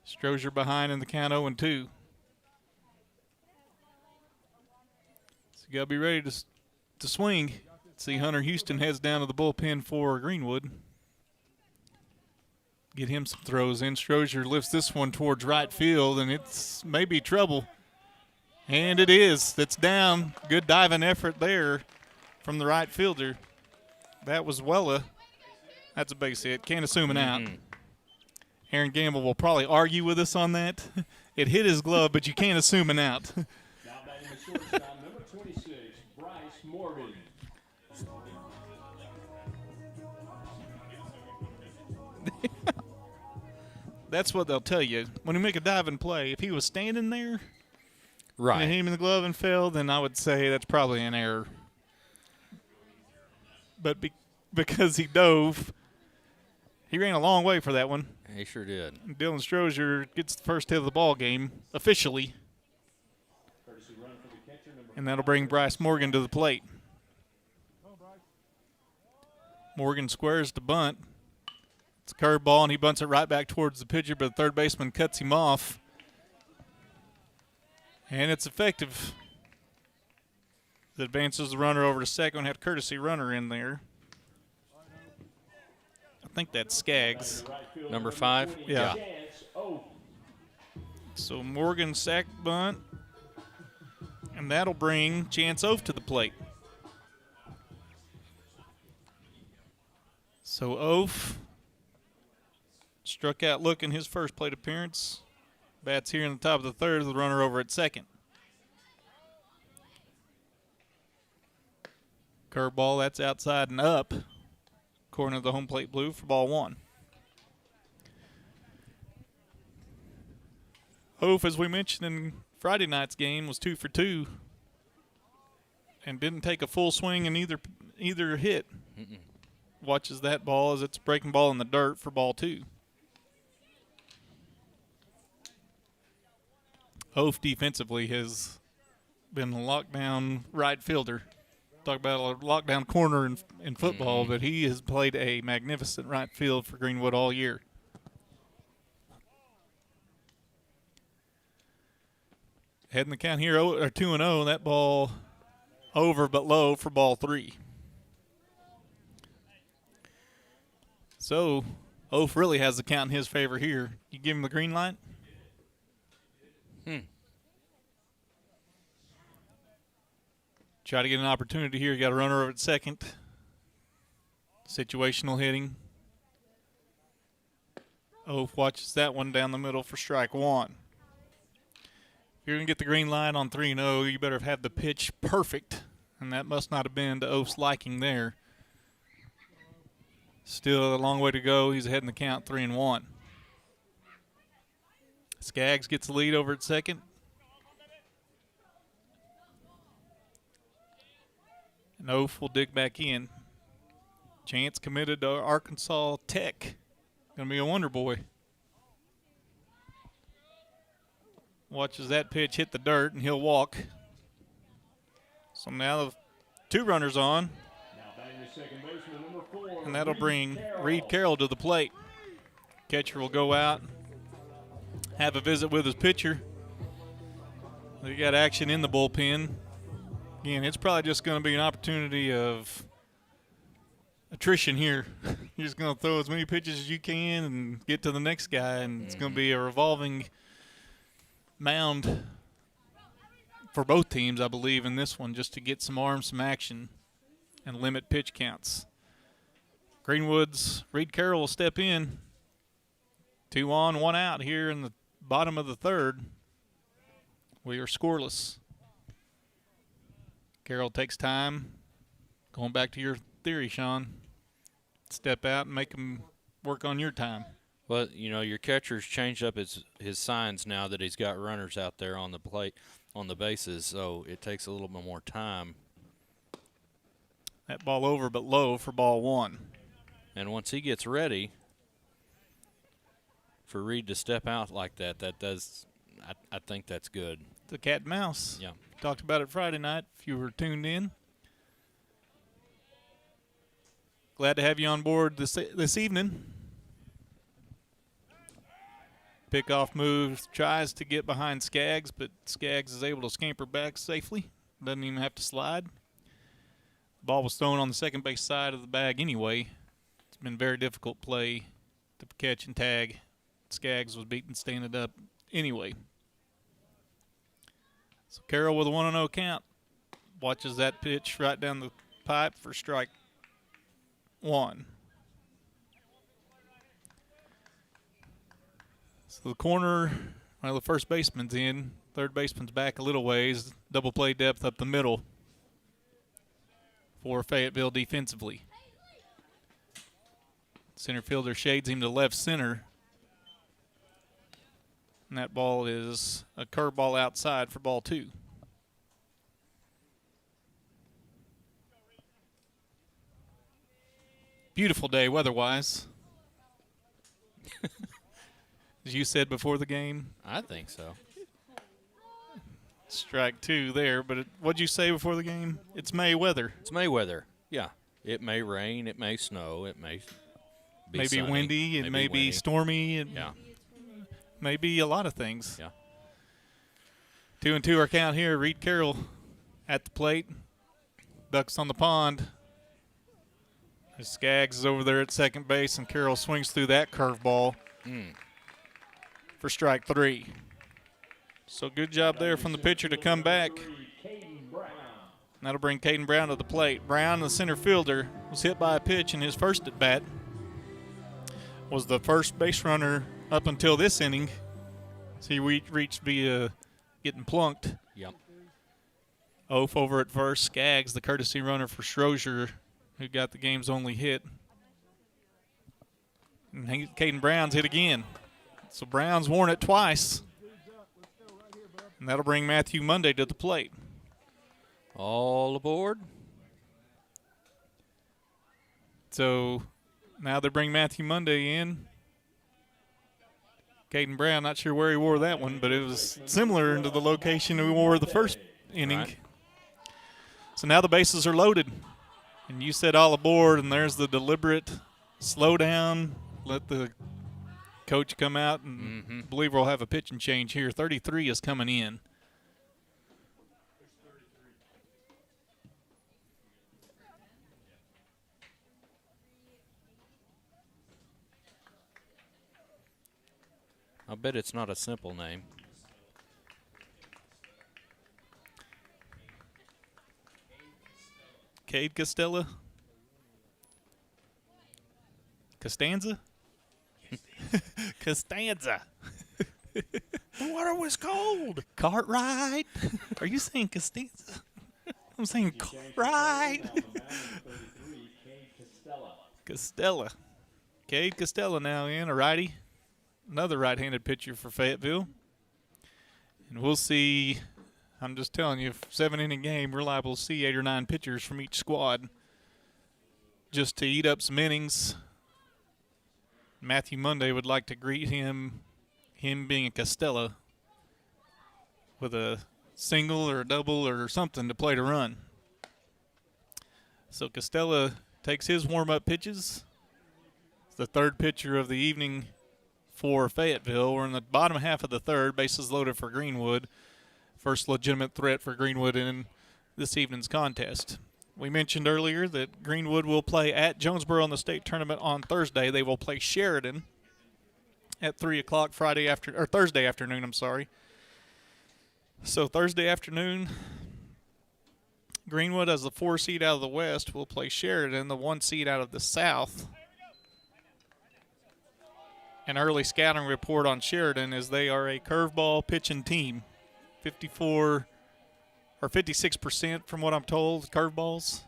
Strozier behind in the count 0-2. So you got to be ready to swing. See Hunter Houston heads down to the bullpen for Greenwood. Get him some throws in. Strozier lifts this one towards right field, and it's maybe trouble. And it is. That's down. Good diving effort there. from the right fielder. That was Wella. That's a base hit. Can't assume an out. Aaron Gamble will probably argue with us on that. It hit his glove, but you can't assume an out. Now batting the shortstop, number 26, Bryce Morgan. That's what they'll tell you. When you make a diving play, if he was standing there Right. and hit him in the glove and fell, then I would say that's probably an error. But because he dove, he ran a long way for that one. He sure did. Dylan Strozier gets the first hit of the ball game officially, Courtesy run for the catcher, number and that'll bring Bryce Morgan to the plate. Morgan squares the bunt. It's a curveball, and he bunts it right back towards the pitcher, but the third baseman cuts him off. And it's effective. It advances the runner over to second. Had a courtesy runner in there. I think that's Skaggs. right fielder, Number 5? 20, Yeah. Chance Oath. So Morgan sack bunt, and that'll bring Chance Oath to the plate. So Oath struck out looking his first plate appearance. Bats here in the top of the third with the runner over at second. Curveball, that's outside and up. Corner of the home plate blue for ball one. Oath, as we mentioned in Friday night's game, was 2 for 2 and didn't take a full swing in either hit. Watches that ball as it's a breaking ball in the dirt for ball two. Oath defensively has been a lockdown right fielder. Talk about a lockdown corner in football, but he has played a magnificent right field for Greenwood all year. Heading the count here, 2-0. That ball over but low for ball three. So, Oath really has the count in his favor here. You give him the green light? Try to get an opportunity here. You got a runner over at second. Situational hitting. Oath watches that one down the middle for strike one. If you're going to get the green light on 3-0, you better have the pitch perfect, and that must not have been to Oath's liking there. Still a long way to go. He's ahead in the count 3-1. Skaggs gets the lead over at second. And Oath will dig back in. Chance committed to Arkansas Tech. Going to be a wonder boy. Watches that pitch hit the dirt, and he'll walk. So now the two runners on. Now batting the second baseman, number 4. And that'll bring Reed Carroll to the plate. Catcher will go out, have a visit with his pitcher. They got action in the bullpen. Again, it's probably just going to be an opportunity of attrition here. You're just going to throw as many pitches as you can and get to the next guy, and it's going to be a revolving mound for both teams, I believe, in this one, just to get some arms, some action, and limit pitch counts. Greenwood's Reed Carroll will step in. 2 on, 1 out here in the bottom of the third. We are scoreless. Carroll takes time. Going back to your theory, Sean. Step out and make him work on your time. Well, you know, your catcher's changed up his signs now that he's got runners out there on the plate, on the bases, so it takes a little bit more time. That ball over but low for ball one. And once he gets ready for Reed to step out like that, I think that's good. The cat and mouse. Yeah. Talked about it Friday night if you were tuned in. Glad to have you on board this evening. Pickoff move, tries to get behind Skaggs, but Skaggs is able to scamper back safely. Doesn't even have to slide. The ball was thrown on the second base side of the bag anyway. It's been a very difficult play to catch and tag. Skaggs was beaten standing up anyway. So Carroll with a 1-0 count. Watches that pitch right down the pipe for strike 1. So the corner, well, the first baseman's in. Third baseman's back a little ways. Double play depth up the middle for Fayetteville defensively. Center fielder shades him to left center. And that ball is a curveball outside for ball 2. Beautiful day weather-wise. As you said before the game. I think so. Strike 2 there, but what'd you say before the game? It's May weather. It's May weather. Yeah. It may rain. It may snow. It may be Maybe sunny, windy. It may be windy. stormy. It Yeah. may be a lot of things. Yeah. 2-2 our count here. Reed Carroll at the plate. Ducks on the pond. Skaggs is over there at second base, and Carroll swings through that curveball for strike 3. So good job there from the pitcher to come back. That'll bring Caden Brown to the plate. Brown, the center fielder, was hit by a pitch in his first at bat. Was the first base runner up until this inning. So he reached via getting plunked. Yep. Oaf over at first. Skaggs, the courtesy runner for Schrozier, who got the game's only hit. And Caden Brown's hit again. So Brown's worn it twice. And that'll bring Matthew Monday to the plate. All aboard. So now they bring Matthew Monday in. Caden Brown, not sure where he wore that one, but it was similar to the location we wore the first inning. Right. So now the bases are loaded. And you said all aboard, and there's the deliberate slow down, let the coach come out, and I believe we'll have a pitching change here. 33 is coming in. I bet it's not a simple name. Cade Costanza? Costanza? Costanza. The water was cold. Cartwright? Are you saying Costanza? I'm saying Cartwright. Costello. Cade Costello now in, a righty. Another right-handed pitcher for Fayetteville. And we'll see, I'm just telling you, 7-inning game, we're liable to see 8 or 9 pitchers from each squad just to eat up some innings. Matthew Monday would like to greet him being a Costello, with a single or a double or something to play to run. So Costello takes his warm-up pitches. It's the third pitcher of the evening for Fayetteville. We're in the bottom half of the third, bases loaded for Greenwood. First legitimate threat for Greenwood in this evening's contest. We mentioned earlier that Greenwood will play at Jonesboro in the state tournament on Thursday. They will play Sheridan at 3 o'clock Thursday afternoon, So Thursday afternoon, Greenwood as the 4 seed out of the West will play Sheridan, the 1 seed out of the South. An early scouting report on Sheridan is they are a curveball pitching team. 56% from what I'm told, curveballs.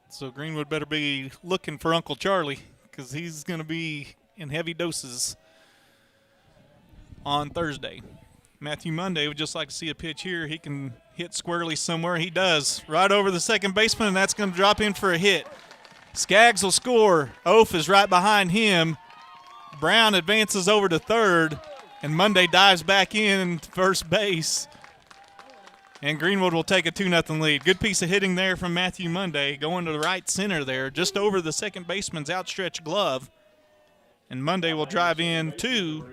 So Greenwood better be looking for Uncle Charlie, because he's going to be in heavy doses on Thursday. Matthew Monday would just like to see a pitch here. He can hit squarely somewhere. He does. Right over the second baseman, and that's going to drop in for a hit. Skaggs will score. Oaf is right behind him. Brown advances over to third, and Monday dives back in first base. And Greenwood will take a 2-0 lead. Good piece of hitting there from Matthew Monday, going to the right center there, just over the second baseman's outstretched glove. And Monday will drive in 2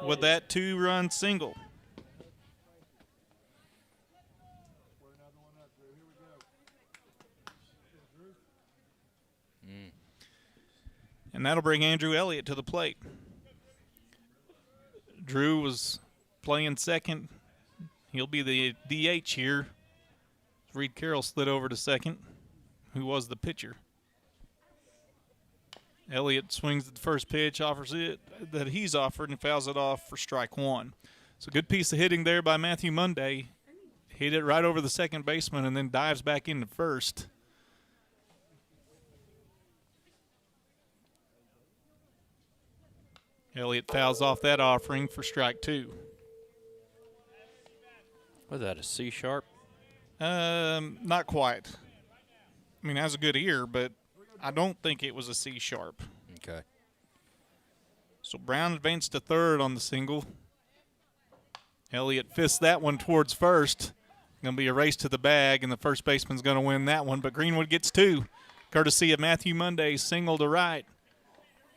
with that 2-run single. And that'll bring Andrew Elliott to the plate. Drew was playing second. He'll be the DH here. Reed Carroll slid over to second. who was the pitcher. Elliott swings at the first pitch, offers it that he's offered, and fouls it off for strike one. So good piece of hitting there by Matthew Monday. Hit it right over the second baseman and then dives back into first. Elliott fouls off that offering for strike two. Was that a C-sharp? Not quite. I mean, has a good ear, but I don't think it was a C-sharp. Okay. So Brown advanced to third on the single. Elliott fists that one towards first. Going to be a race to the bag, and the first baseman's going to win that one. But Greenwood gets two, courtesy of Matthew Monday's single to right.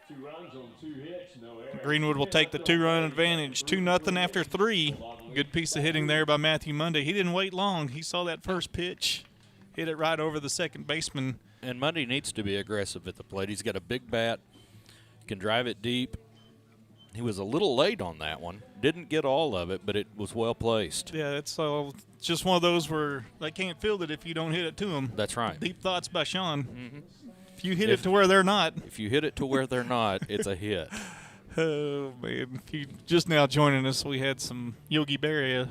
2 runs on 2 hits, no errors. Greenwood will take the 2-run advantage. 2-0 after 3. Good piece of hitting there by Matthew Monday. He didn't wait long. He saw that first pitch, hit it right over the second baseman. And Monday needs to be aggressive at the plate. He's got a big bat, can drive it deep. He was a little late on that one. Didn't get all of it, but it was well placed. Yeah, it's just one of those where they can't field it if you don't hit it to them. That's right. Deep thoughts by Sean. Mm-hmm. If you hit it to where they're not. If you hit it to where they're not, it's a hit. Oh, man. If you just now joining us, we had some Yogi Berra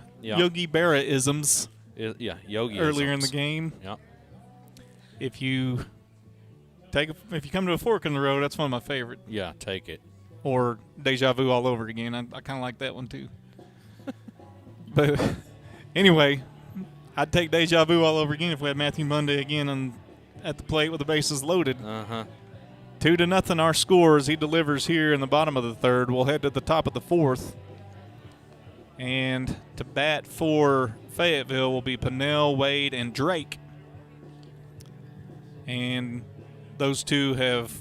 isms Yogi earlier in the game. Yeah. If you come to a fork in the road, that's one of my favorite. Yeah, take it. Or deja vu all over again. I kind of like that one too. But anyway, I'd take deja vu all over again if we had Matthew Monday again at the plate with the bases loaded. 2-0 our score as he delivers here in the bottom of the third. We'll head to the top of the fourth. And to bat for Fayetteville will be Pennell, Wade, and Drake. And those two have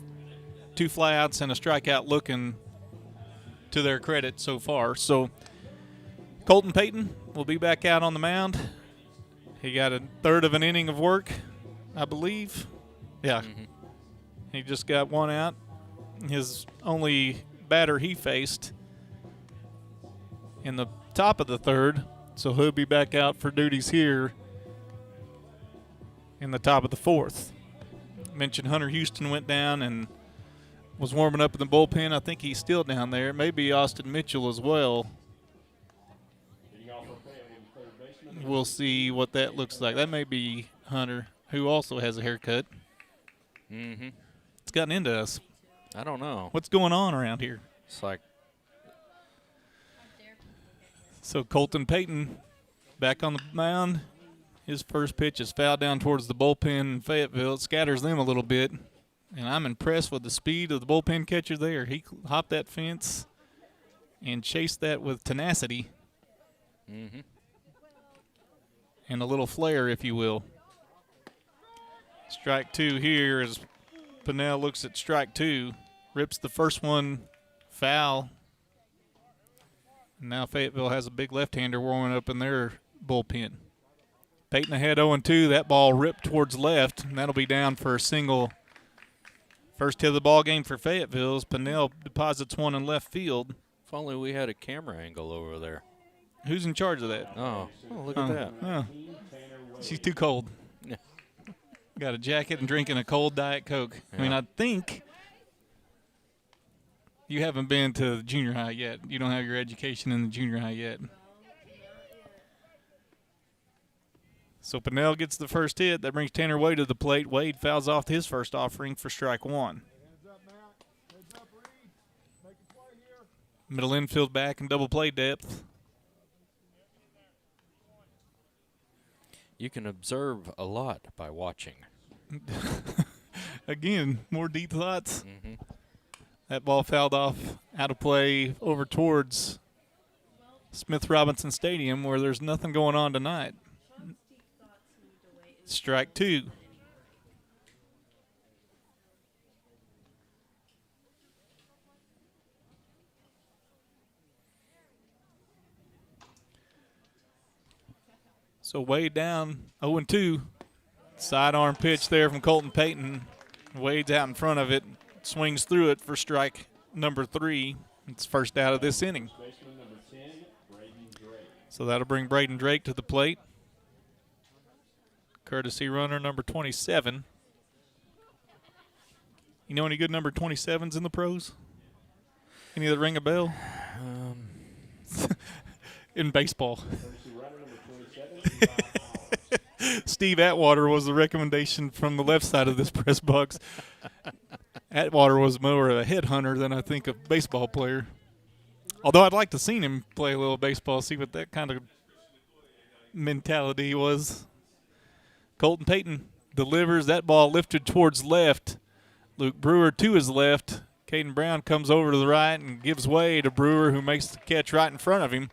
2 flyouts and a strikeout looking to their credit so far. So Colton Payton will be back out on the mound. He got a third of an inning of work, I believe. Yeah. Mm-hmm. He just got 1 out. His only batter he faced in the top of the third. So he'll be back out for duties here in the top of the fourth. Mentioned Hunter Houston went down and was warming up in the bullpen. I think he's still down there. Maybe Austin Mitchell as well. We'll see what that looks like. That may be Hunter, who also has a haircut. Mm-hmm. It's gotten into us. I don't know. What's going on around here? It's like. So Colton Payton back on the mound. His first pitch is fouled down towards the bullpen in Fayetteville. It scatters them a little bit. And I'm impressed with the speed of the bullpen catcher there. He hopped that fence and chased that with tenacity. Mm-hmm. And a little flair, if you will. Strike 2 here as Pennell looks at strike 2. Rips the first one foul. And now Fayetteville has a big left-hander warming up in their bullpen. Payton ahead 0-2. That ball ripped towards left, and that'll be down for a single. First hit of the ball game for Fayetteville as Pennell deposits one in left field. If only we had a camera angle over there. Who's in charge of that? Oh look at that. Oh. She's too cold. Yeah. Got a jacket and drinking a cold Diet Coke. Yeah. I mean, I think you haven't been to the junior high yet. You don't have your education in the junior high yet. So Pennell gets the first hit. That brings Tanner Wade to the plate. Wade fouls off his first offering for strike 1. Middle infield back and double play depth. You can observe a lot by watching. Again, more deep thoughts. Mm-hmm. That ball fouled off out of play over towards Smith Robinson Stadium where there's nothing going on tonight. Strike 2. So Wade down 0-2. Sidearm pitch there from Colton Payton. Wade's out in front of it. Swings through it for strike number 3. It's first out of this inning. So that'll bring Braden Drake to the plate. Courtesy runner number 27. You know any good number 27s in the pros? Any that ring a bell? In baseball. Steve Atwater was the recommendation from the left side of this press box. Atwater was more of a headhunter than I think a baseball player. Although I'd like to seen him play a little baseball, see what that kind of mentality was. Colton Payton delivers. That ball lifted towards left. Luke Brewer to his left. Caden Brown comes over to the right and gives way to Brewer, who makes the catch right in front of him.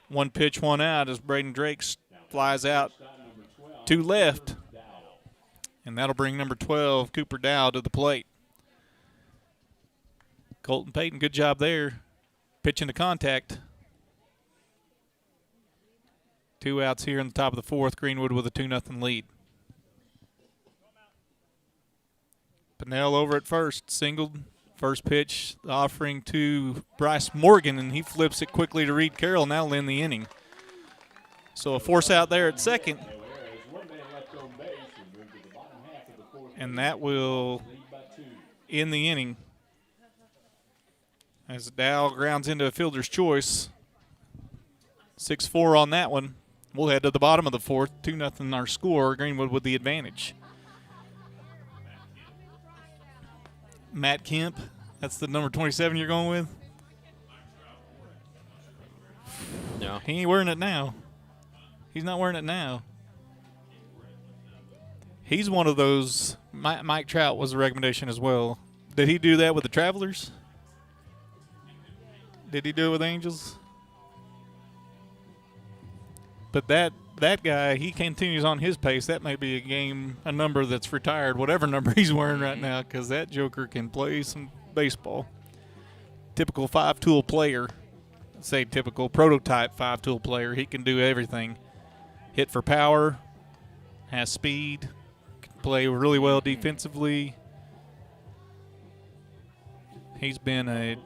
One pitch, one out as Braden Drake flies out to left. And that'll bring number 12, Cooper Dow, to the plate. Colton Payton, good job there. Pitch into contact. 2 outs here in the top of the fourth. Greenwood with a 2-0 lead. Pinnell over at first, singled. First pitch offering to Bryce Morgan, and he flips it quickly to Reed Carroll, now will end the inning. So a force out there at second. And that will end the inning as Dow grounds into a fielder's choice. 6-4 on that one. We'll head to the bottom of the fourth. 2-0 our score. Greenwood with the advantage. Matt Kemp, that's the number 27 you're going with? No. He ain't wearing it now. He's not wearing it now. He's one of those. Mike Trout was a recommendation as well. Did he do that with the Travelers? Did he do it with Angels? But that guy, he continues on his pace. That may be a number that's retired, whatever number he's wearing right now, because that joker can play some baseball. Typical 5-tool player. Say typical prototype 5-tool player. He can do everything. Hit for power, has speed, can play really well defensively. He's been a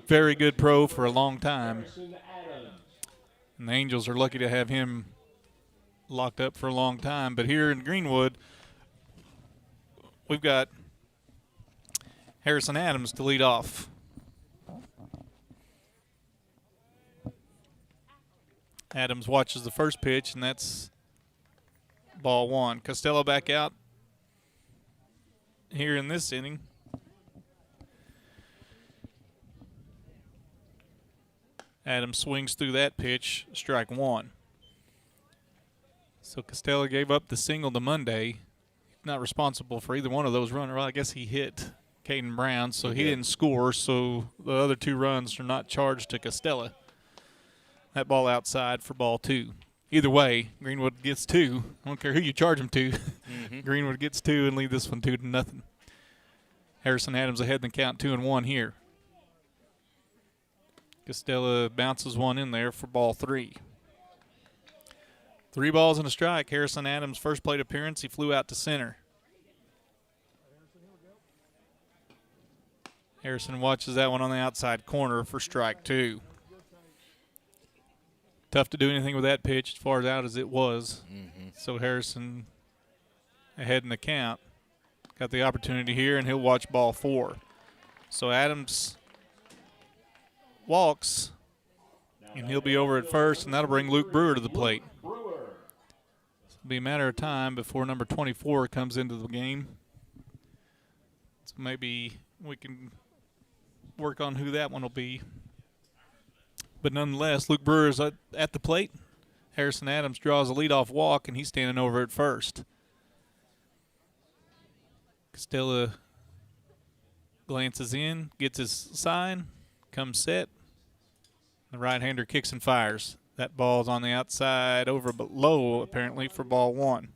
very good pro for a long time. And the Angels are lucky to have him locked up for a long time. But here in Greenwood, we've got Harrison Adams to lead off. Adams watches the first pitch, and that's ball one. Costello back out here in this inning. Adams swings through that pitch, strike one. So Costello gave up the single to Monday. Not responsible for either one of those runners. Well, I guess he hit Caden Brown, so he didn't score. So the other 2 runs are not charged to Costello. That ball outside for ball 2. Either way, Greenwood gets 2. I don't care who you charge him to. Greenwood gets 2 and lead this one 2-0. Harrison Adams ahead in the count 2-1 here. Costello bounces one in there for ball 3. 3 balls and a strike. Harrison Adams' first plate appearance. He flew out to center. Harrison watches that one on the outside corner for strike 2. Tough to do anything with that pitch as far as out as it was. So Harrison ahead in the count. Got the opportunity here, and he'll watch ball 4. So Adams walks, and he'll be over at first, and that'll bring Luke Brewer to the plate. It'll be a matter of time before number 24 comes into the game. So maybe we can work on who that one will be. But nonetheless, Luke Brewer is at the plate. Harrison Adams draws a leadoff walk, and he's standing over at first. Costello glances in, gets his sign, comes set. The right-hander kicks and fires. That ball's on the outside over but low, apparently, for ball 1.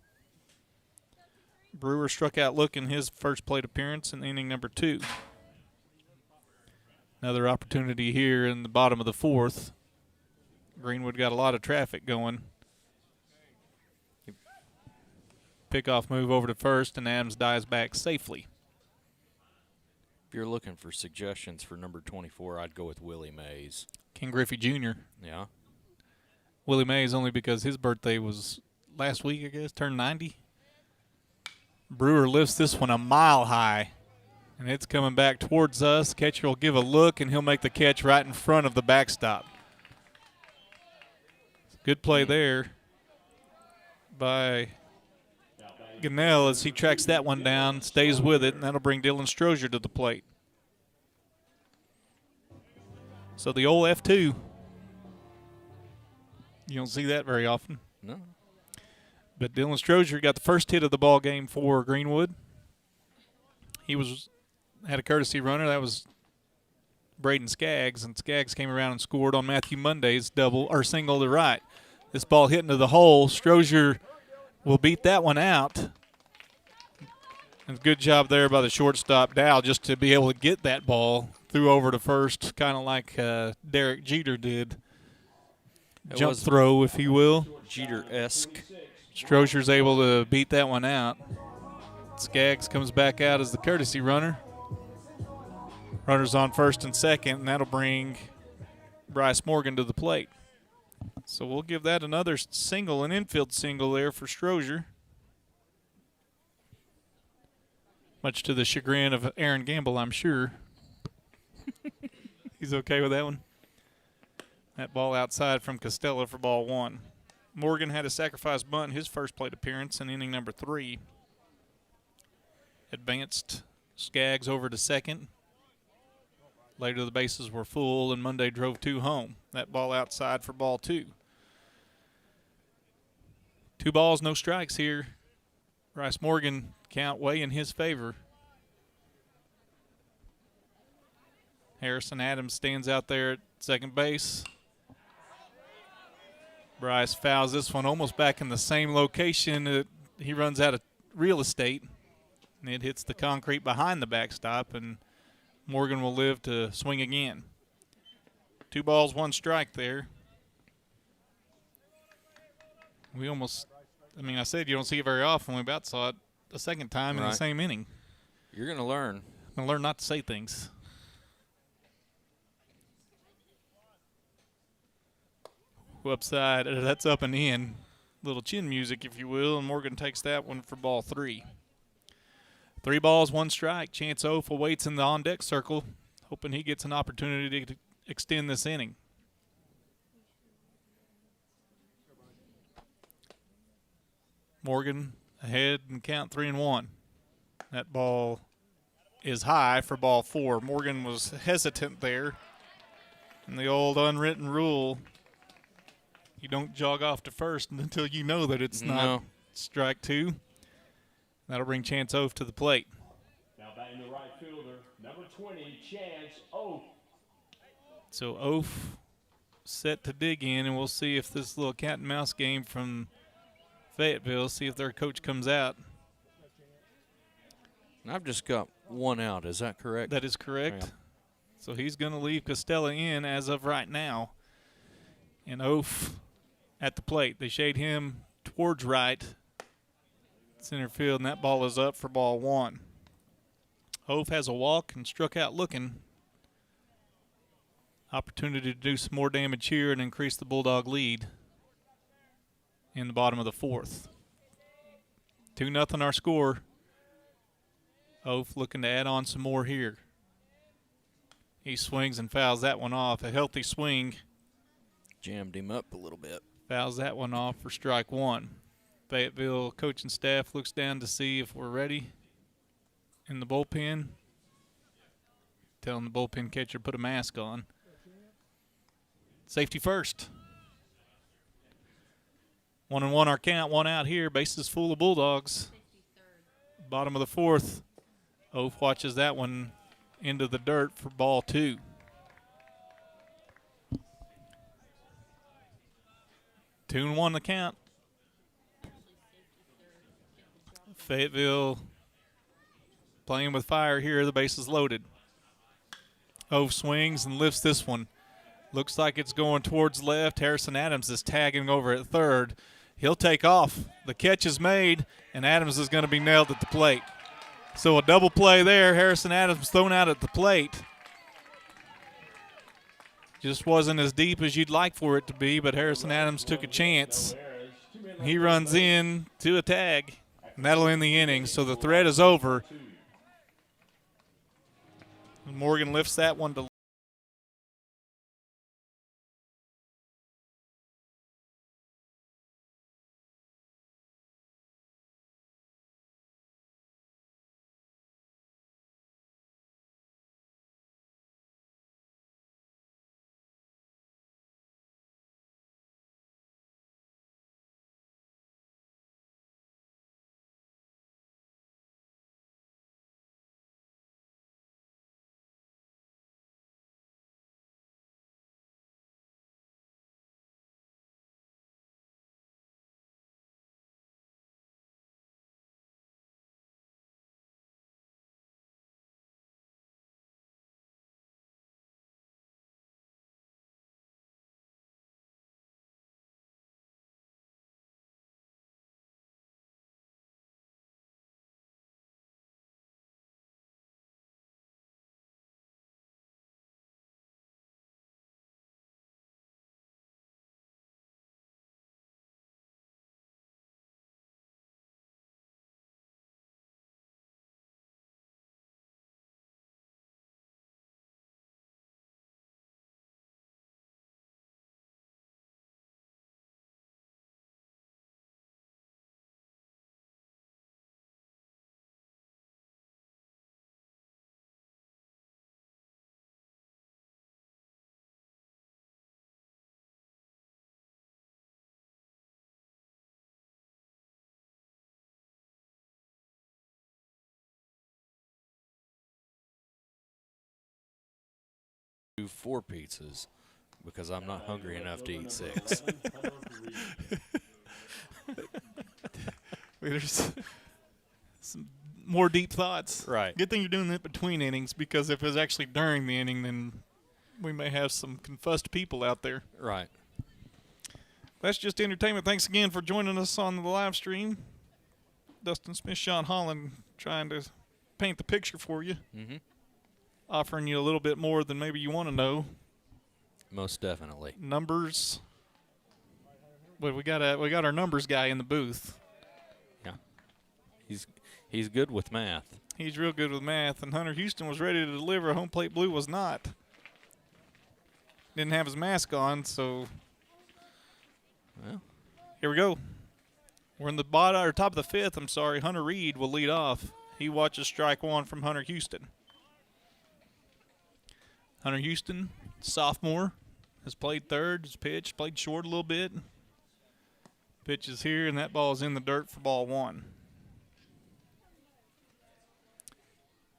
Brewer struck out looking his first plate appearance in inning number 2. Another opportunity here in the bottom of the 4th. Greenwood got a lot of traffic going. Pickoff move over to first, and Adams dives back safely. If you're looking for suggestions for number 24, I'd go with Willie Mays. Ken Griffey Jr. Yeah. Willie Mays only because his birthday was last week, I guess, turned 90. Brewer lifts this one a mile high. And it's coming back towards us. Catcher will give a look, and he'll make the catch right in front of the backstop. Good play there by Gunnell as he tracks that one down, stays with it, and that'll bring Dylan Strozier to the plate. So the old F2. You don't see that very often. No. But Dylan Strozier got the first hit of the ball game for Greenwood. He had a courtesy runner. That was Braden Skaggs, and Skaggs came around and scored on Matthew Monday's single to right. This ball hit into the hole. Strozier will beat that one out. And good job there by the shortstop, Dow, just to be able to get that ball through over to first, kind of like Derek Jeter did. Jump throw, if you will. Jeter-esque. Strozier's able to beat that one out. Skaggs comes back out as the courtesy runner. Runners on first and second, and that'll bring Bryce Morgan to the plate. So we'll give that another single, an infield single there for Strozier. Much to the chagrin of Aaron Gamble, I'm sure. He's okay with that one. That ball outside from Costello for ball one. Morgan had a sacrifice bunt in his first plate appearance in inning number 3. Advanced Skaggs over to second. Later the bases were full and Monday drove 2 home. That ball outside for ball 2. 2 balls, no strikes here. Bryce Morgan count way in his favor. Harrison Adams stands out there at second base. Bryce fouls this one almost back in the same location. He runs out of real estate, and it hits the concrete behind the backstop, and Morgan will live to swing again. 2 balls, 1 strike there. I said you don't see it very often. We about saw it a second time in the same inning. You're going to learn. I'm going to learn not to say things. Upside, that's up and in. Little chin music, if you will, and Morgan takes that one for ball 3. 3 balls, 1 strike. Chance Oaf awaits in the on-deck circle, hoping he gets an opportunity to extend this inning. Morgan ahead and count 3-1. That ball is high for ball 4. Morgan was hesitant there. And the old unwritten rule, you don't jog off to first until you know that it's not strike 2. That'll bring Chance Oaf to the plate. Now batting the right fielder, number 20, Chance Oaf. So Oaf set to dig in, and we'll see if this little cat and mouse game from Fayetteville, see if their coach comes out. I've just got 1 out. Is that correct? That is correct. Yeah. So he's going to leave Costello in as of right now. And Oaf at the plate. They shade him towards right, center field, and that ball is up for ball 1. Oaf has a walk and struck out looking. Opportunity to do some more damage here and increase the Bulldog lead in the bottom of the 4th. 2-0 our score. Oaf looking to add on some more here. He swings and fouls that one off. A healthy swing. Jammed him up a little bit. Fouls that one off for strike 1. Fayetteville coaching staff looks down to see if we're ready in the bullpen. Telling the bullpen catcher to put a mask on. Safety first. 1-1 our count, 1 out here. Bases full of Bulldogs. Bottom of the 4th. Oaf watches that one into the dirt for ball 2. 2-1 the count. Fayetteville playing with fire here. The base is loaded. Oaf swings and lifts this one. Looks like it's going towards left. Harrison Adams is tagging over at third. He'll take off. The catch is made, and Adams is going to be nailed at the plate. So a double play there. Harrison Adams thrown out at the plate. Just wasn't as deep as you'd like for it to be, but Harrison Adams took a chance. He runs in to a tag, and that'll end the inning. So the threat is over. Morgan lifts that one to do 4 pizzas because I'm not hungry enough to eat 6. there's some more deep thoughts. Right. Good thing you're doing that between innings, because if it was actually during the inning, then we may have some confused people out there. Right. That's just entertainment. Thanks again for joining us on the live stream. Dustin Smith, Sean Holland, trying to paint the picture for you. Mm-hmm. Offering you a little bit more than maybe you want to know. Most definitely. Numbers. But we got our numbers guy in the booth. Yeah. He's good with math. He's real good with math, and Hunter Houston was ready to deliver. Home plate blue was not. Didn't have his mask on, so Well, here we go. We're in the bottom or top of the 5th. I'm sorry. Hunter Reed will lead off. He watches strike 1 from Hunter Houston. Hunter Houston, sophomore, has played third, has pitched, played short a little bit. Pitch is here, and that ball is in the dirt for ball 1.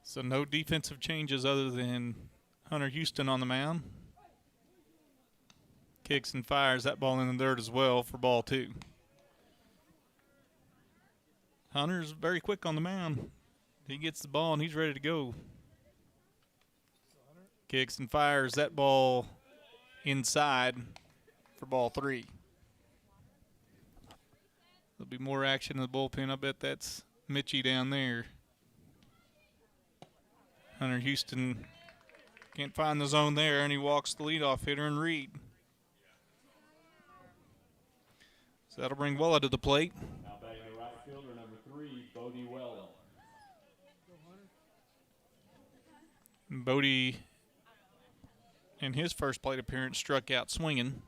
So no defensive changes other than Hunter Houston on the mound. Kicks and fires that ball in the dirt as well for ball 2. Hunter's very quick on the mound. He gets the ball, and he's ready to go. Kicks and fires that ball inside for ball 3. There'll be more action in the bullpen. I bet that's Mitchie down there. Hunter Houston can't find the zone there, and he walks the leadoff hitter in Reed. So that'll bring Wella to the plate. Now batting the right fielder, number 3, Bodie Wella. Bodie, in his first plate appearance, struck out swinging.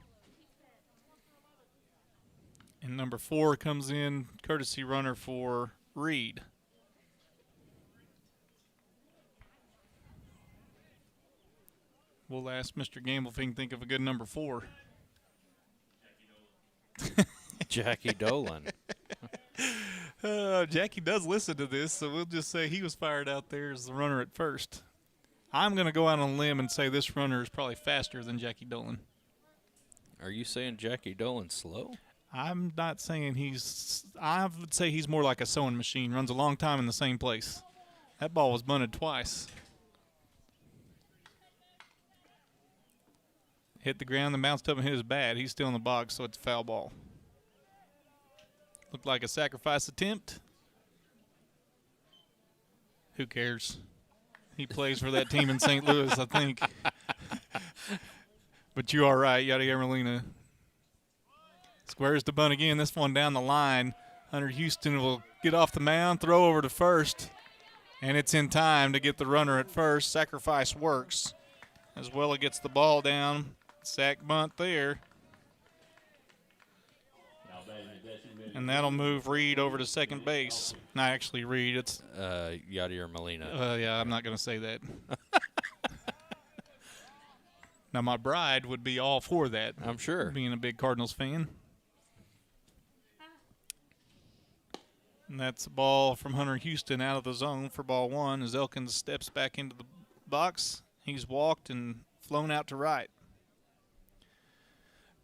And number 4 comes in, courtesy runner for Reed. We'll ask Mr. Gamble if he can think of a good number 4. Jackie Dolan. Jackie does listen to this, so we'll just say he was fired out there as the runner at first. I'm going to go out on a limb and say this runner is probably faster than Jackie Dolan. Are you saying Jackie Dolan's slow? I'm not saying he's – I would say he's more like a sewing machine, runs a long time in the same place. That ball was bunted twice. Hit the ground and bounced up and hit his bat. He's still in the box, so it's a foul ball. Looked like a sacrifice attempt. Who cares? He plays for that team in St. Louis, I think. But you are right. Yada Molina squares the bunt again. This one down the line. Hunter Houston will get off the mound, throw over to first. And it's in time to get the runner at first. Sacrifice works. As well, it gets the ball down. Sack bunt there. And that'll move Reed over to second base. Not actually Reed. It's Yadier Molina. yeah, I'm not going to say that. Now, my bride would be all for that. I'm sure. Being a big Cardinals fan. And that's a ball from Hunter Houston out of the zone for ball one as Elkins steps back into the box. He's walked and flown out to right.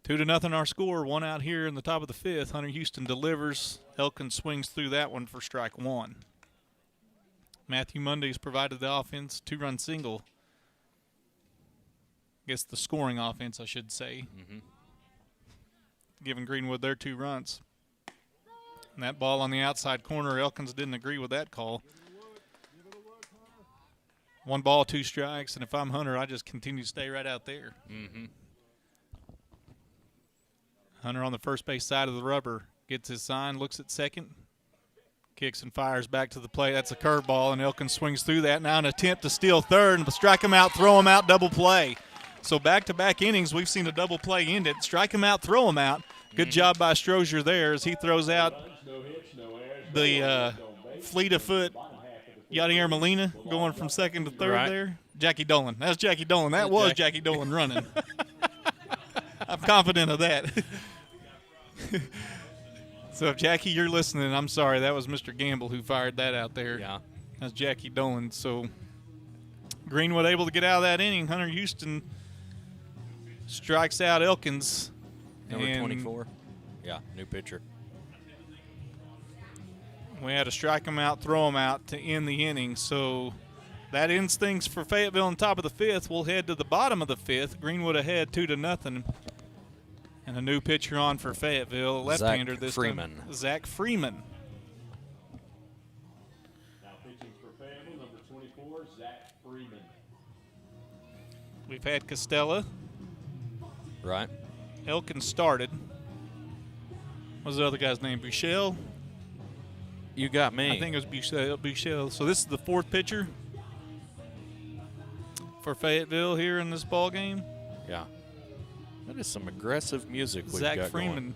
2-0 our score. One out here in the top of the fifth. Hunter Houston delivers. Elkins swings through that one for strike one. Matthew Monday's provided the offense. 2-run single. I guess the scoring offense, I should say. Giving Greenwood their 2 runs. And that ball on the outside corner, Elkins didn't agree with that call. 1 ball, 2 strikes, and if I'm Hunter, I just continue to stay right out there. Hunter on the first base side of the rubber gets his sign, looks at second, kicks and fires back to the plate. That's a curveball, and Elkins swings through that. Now an attempt to steal third and strike him out, throw him out, double play. So back-to-back innings, we've seen a double play end it. Strike him out, throw him out. Good job by Strozier there as he throws out the fleet of foot Yadier Molina going from second to third there. Jackie Dolan. That's Jackie Dolan. That was Jackie Dolan running. I'm confident of that. So if Jackie, you're listening, I'm sorry. That was Mr. Gamble who fired that out there. Yeah. That's Jackie Dolan. So Greenwood able to get out of that inning. Hunter Houston strikes out Elkins. Number 24. Yeah, new pitcher. We had to strike him out, throw him out to end the inning. So that ends things for Fayetteville on top of the fifth. We'll head to the bottom of the fifth. Greenwood ahead 2-0. And a new pitcher on for Fayetteville, left-hander this Freeman. time. Zach Freeman. Now pitching for Fayetteville, number 24, Zach Freeman. We've had Costella. Right. Elkins started. What's the other guy's name? Buchel? You got me. I think it was Buchel. So this is the fourth pitcher for Fayetteville here in this ball game. Yeah. That is some aggressive music we've Zach got Freeman.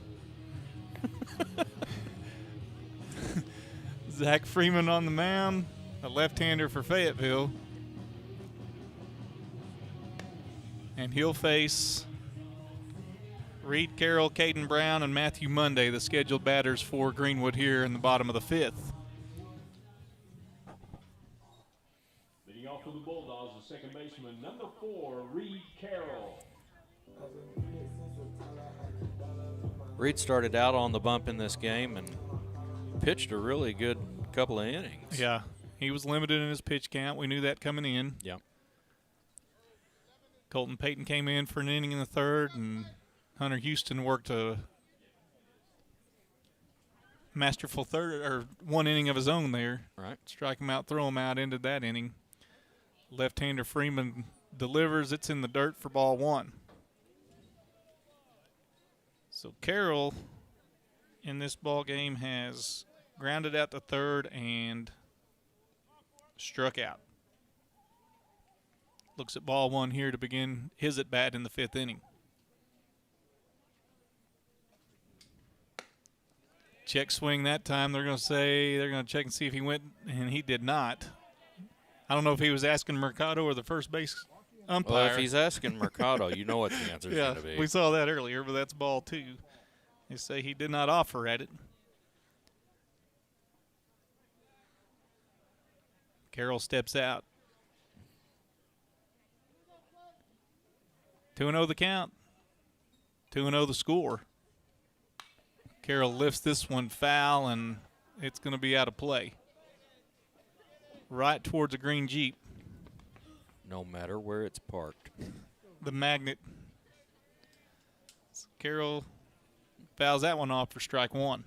Zach Freeman on the mound, a left-hander for Fayetteville. And he'll face Reed Carroll, Caden Brown, and Matthew Monday, the scheduled batters for Greenwood here in the bottom of the fifth. Leading off for the Bulldogs, the second baseman, number 4, Reed Carroll. Reed started out on the bump in this game and pitched a really good couple of innings. Yeah, he was limited in his pitch count. We knew that coming in. Yeah. Colton Payton came in for an inning in the third, and Hunter Houston worked a masterful third or 1 inning of his own there. Right. Strike him out, throw him out, ended that inning. Left-hander Freeman delivers. It's in the dirt for ball one. So Carroll in this ball game has grounded out the third and struck out. Looks at ball one here to begin his at-bat in the fifth inning. Check swing that time. They're going to check and see if he went, and he did not. I don't know if he was asking Mercado or the first base umpire. Well, if he's asking Mercado, you know what the answer is going to be. We saw that earlier, but that's ball 2. They say he did not offer at it. Carroll steps out. 2-0 the count. 2-0 the score. Carroll lifts this one foul, and it's going to be out of play. Right towards a green Jeep. No matter where it's parked. The magnet. So Carroll fouls that one off for strike one.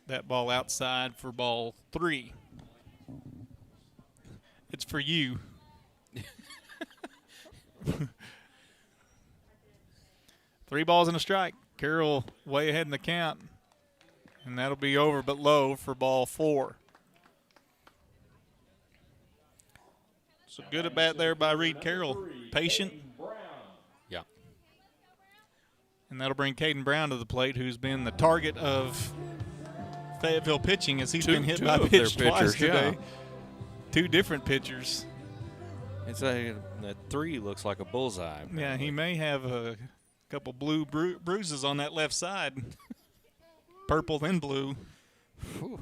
That ball outside for ball 3. It's for you. 3 balls and a strike. Carroll way ahead in the count. And that'll be over but low for ball 4. So good at bat there by Reed Carroll. Patient. Yeah. And that'll bring Caden Brown to the plate, who's been the target of Fayetteville pitching as he's been hit two by of their pitch twice pitchers, yeah. today. Two different pitchers. That 3 looks like a bullseye. Yeah, he may have a couple blue bruises on that left side. Purple then blue. Whew.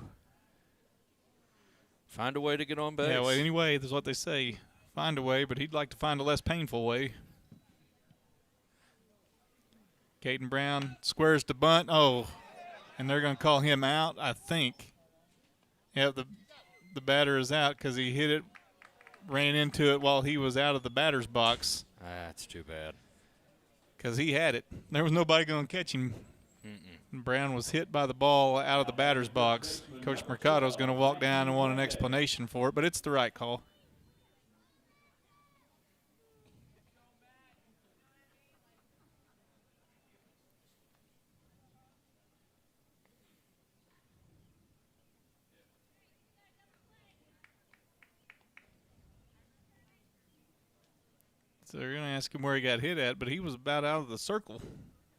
Find a way to get on base. Yeah, well, anyway, that's what they say. Find a way, but he'd like to find a less painful way. Caden Brown squares to bunt. Oh, and they're going to call him out, I think. Yeah, the batter is out because he hit it, ran into it while he was out of the batter's box. That's too bad. Because he had it. There was nobody going to catch him. Brown was hit by the ball out of the batter's box. Coach Mercado's going to walk down and want an explanation for it, but it's the right call. So they're going to ask him where he got hit at, but he was about out of the circle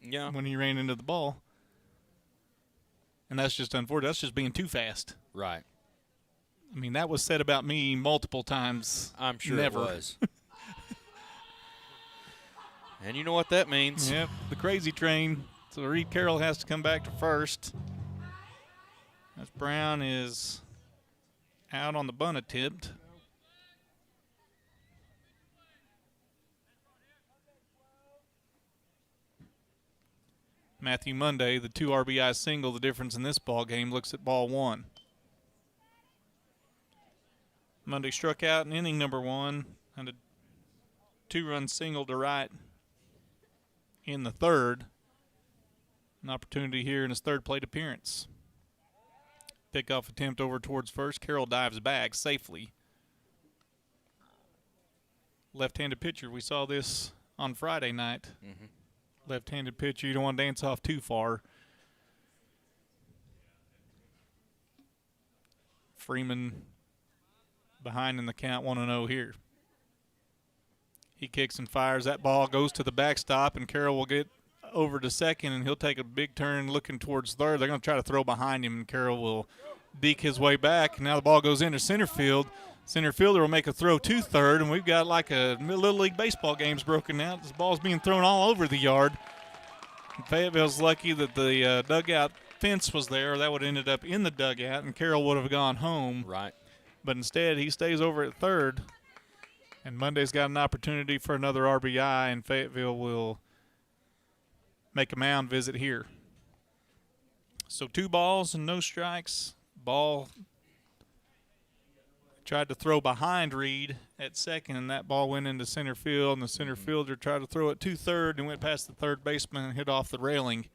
when he ran into the ball. And that's just unfortunate. That's just being too fast. Right. I mean, that was said about me multiple times. I'm sure Never. it was. And you know what that means. Yep, the crazy train. So Reed Carroll has to come back to first. As Brown is out on the bunt attempt. Matthew Monday, the 2 RBI single, the difference in this ball game, looks at ball 1. Monday struck out in inning number 1 and a 2-run single to right in the third. An opportunity here in his third plate appearance. Pickoff attempt over towards first. Carroll dives back safely. Left-handed pitcher. We saw this on Friday night. Mm-hmm. Left-handed pitcher, you don't want to dance off too far. Freeman behind in the count, 1-0 here. He kicks and fires. That ball goes to the backstop, and Carroll will get over to second, and he'll take a big turn looking towards third. They're going to try to throw behind him, and Carroll will deke his way back. Now the ball goes into center field. Center fielder will make a throw to third, and we've got like a Little League baseball game's broken out. This ball's being thrown all over the yard. Fayetteville's lucky that the dugout fence was there. That would have ended up in the dugout, and Carroll would have gone home. Right. But instead, he stays over at third, and Monday's got an opportunity for another RBI, and Fayetteville will make a mound visit here. So 2 balls and no strikes. Ball tried to throw behind Reed at second, and that ball went into center field, and the center fielder tried to throw it to third and went past the third baseman and hit off the railing.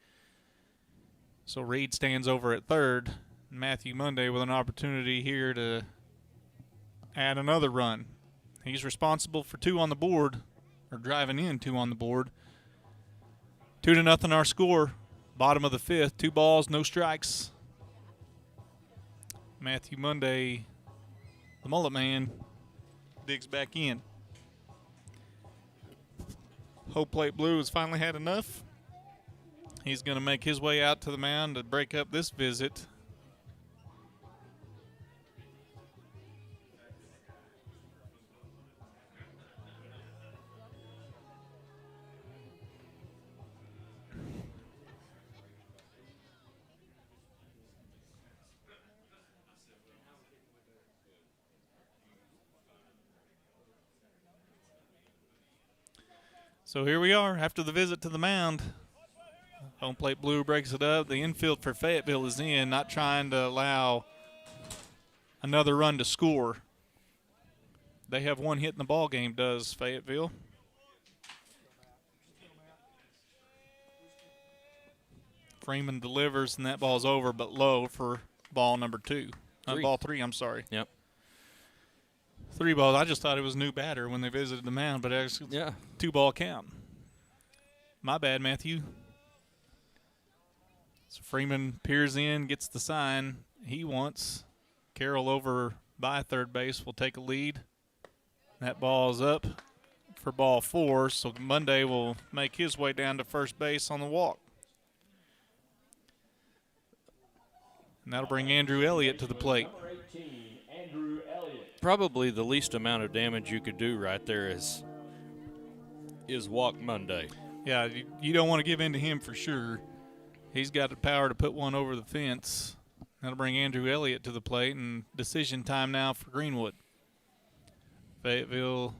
So Reed stands over at third. Matthew Monday with an opportunity here to add another run. He's responsible for 2 on the board, or driving in 2 on the board. 2-0 our score. Bottom of the 5th. 2 balls, no strikes. Matthew Monday, the mullet man, digs back in. Hope Plate Blue has finally had enough. He's going to make his way out to the mound to break up this visit. So here we are after the visit to the mound. Home Plate Blue breaks it up. The infield for Fayetteville is in, not trying to allow another run to score. They have 1 hit in the ball game, does Fayetteville. Freeman delivers, and that ball's over but low for ball number 2. Ball 3, I'm sorry. Yep. 3 balls. I just thought it was new batter when they visited the mound, but actually 2-ball count. My bad, Matthew. So Freeman peers in, gets the sign he wants. Carroll over by third base will take a lead. That ball's up for ball 4, so Monday will make his way down to first base on the walk. And that'll bring Andrew Elliott to the plate. Number 18, Andrew Elliott. Probably the least amount of damage you could do right there is walk Monday. Yeah, you don't want to give in to him for sure. He's got the power to put one over the fence. That'll bring Andrew Elliott to the plate, and decision time now for Greenwood. Fayetteville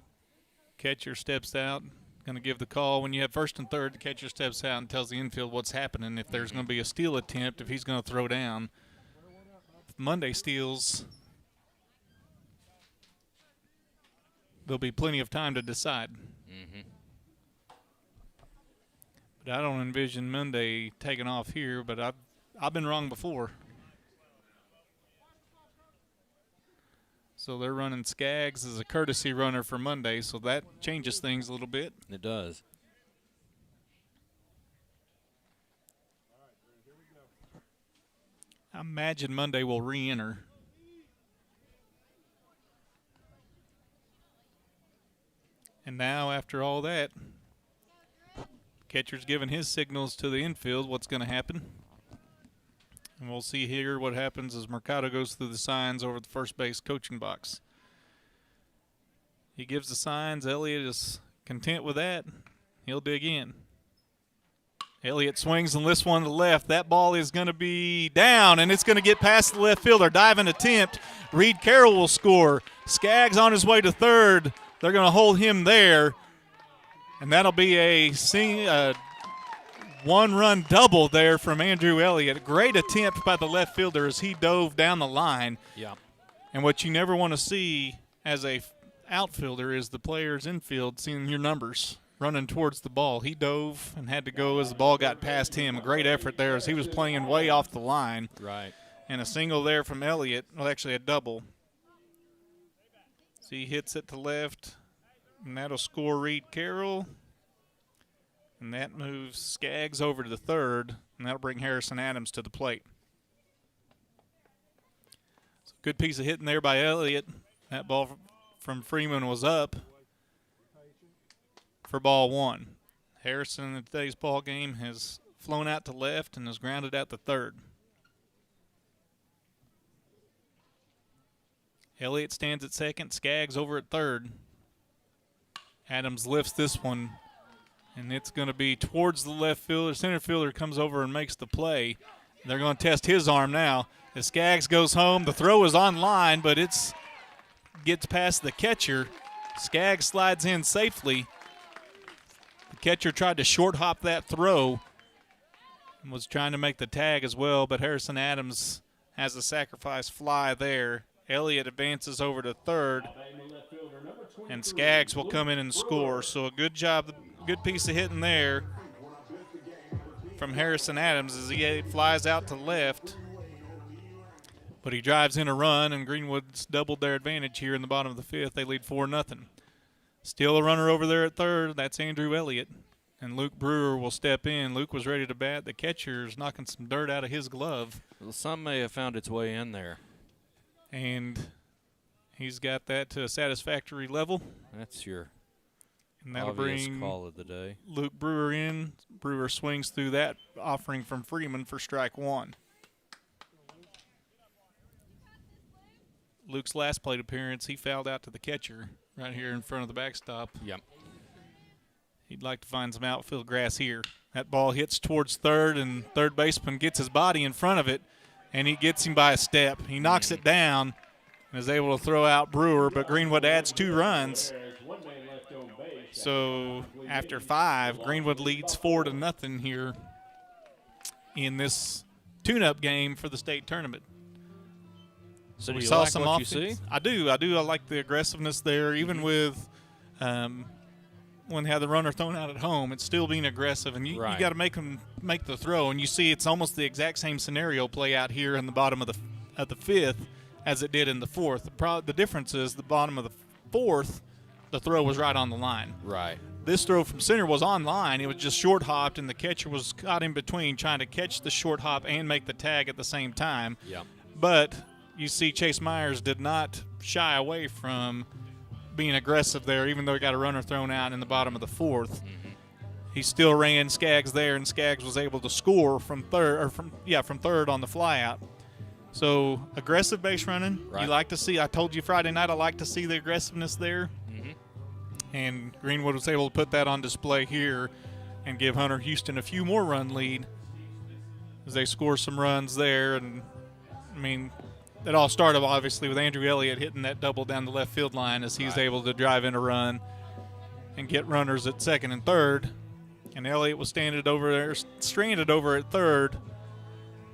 catcher steps out, going to give the call. When you have first and third, the catcher steps out and tells the infield what's happening. If there's going to be a steal attempt, if he's going to throw down. If Monday steals, there'll be plenty of time to decide. Mm-hmm. But I don't envision Monday taking off here, but I've been wrong before. So they're running Skaggs as a courtesy runner for Monday, so that changes things a little bit. It does. I imagine Monday will re-enter. And now, after all that, catcher's giving his signals to the infield what's going to happen. And we'll see here what happens as Mercado goes through the signs over the first base coaching box. He gives the signs. Elliott is content with that. He'll dig in. Elliott swings and lifts one to the left. That ball is going to be down, and it's going to get past the left fielder. Diving attempt. Reed Carroll will score. Skaggs on his way to third. They're going to hold him there, and that'll be a one-run double there from Andrew Elliott. Great attempt by the left fielder as he dove down the line. Yeah. And what you never want to see as a outfielder is the players infield seeing your numbers running towards the ball. He dove and had to go as the ball got past him. A great effort there as he was playing way off the line. Right. And a single there from Elliott. Well, actually a double. So he hits it to left, and that'll score Reed Carroll. And that moves Skaggs over to the third, and that'll bring Harrison Adams to the plate. So good piece of hitting there by Elliott. That ball from Freeman was up for ball 1. Harrison in today's ball game has flown out to left and is grounded out to third. Elliott stands at second, Skaggs over at third. Adams lifts this one. And it's going to be towards the left fielder. Center fielder comes over and makes the play. They're going to test his arm now. As Skaggs goes home, the throw is on line, but it gets past the catcher. Skaggs slides in safely. The catcher tried to short hop that throw and was trying to make the tag as well, but Harrison Adams has a sacrifice fly there. Elliott advances over to third, and Skaggs will come in and score. So a good job. Good piece of hitting there from Harrison Adams as he flies out to left. But he drives in a run, and Greenwood's doubled their advantage here in the bottom of the fifth. They lead 4-0. Still a runner over there at third. That's Andrew Elliott. And Luke Brewer will step in. Luke was ready to bat. The catcher's knocking some dirt out of his glove. Well, some may have found its way in there. And he's got that to a satisfactory level. That's your And that'll obvious bring call of the day. Luke Brewer in. Brewer swings through that offering from Freeman for strike 1. Luke's last plate appearance, he fouled out to the catcher right here in front of the backstop. Yep. He'd like to find some outfield grass here. That ball hits towards third, and third baseman gets his body in front of it, and he gets him by a step. He knocks it down and is able to throw out Brewer, but Greenwood adds 2 runs. So after 5, Greenwood leads 4-0 here in this tune-up game for the state tournament. So do we you saw like some what offense. you see? I do. I like the aggressiveness there, even with when they have the runner thrown out at home. It's still being aggressive, and you got to make them make the throw. And you see it's almost the exact same scenario play out here in the bottom of the fifth as it did in the fourth. The difference is the bottom of the fourth, the throw was right on the line. Right. This throw from center was on line. It was just short hopped, and the catcher was caught in between trying to catch the short hop and make the tag at the same time. Yep. But you see Chase Myers did not shy away from being aggressive there, even though he got a runner thrown out in the bottom of the fourth. He still ran Skaggs there, and Skaggs was able to score from third on the flyout. So aggressive base running, Right. you like to see. I told you Friday night I like to see the aggressiveness there, and Greenwood was able to put that on display here and give Hunter Houston a few more run lead as they score some runs there. And I mean, it all started obviously with Andrew Elliott hitting that double down the left field line as he's able to drive in a run and get runners at second and third. And Elliott was stranded over at third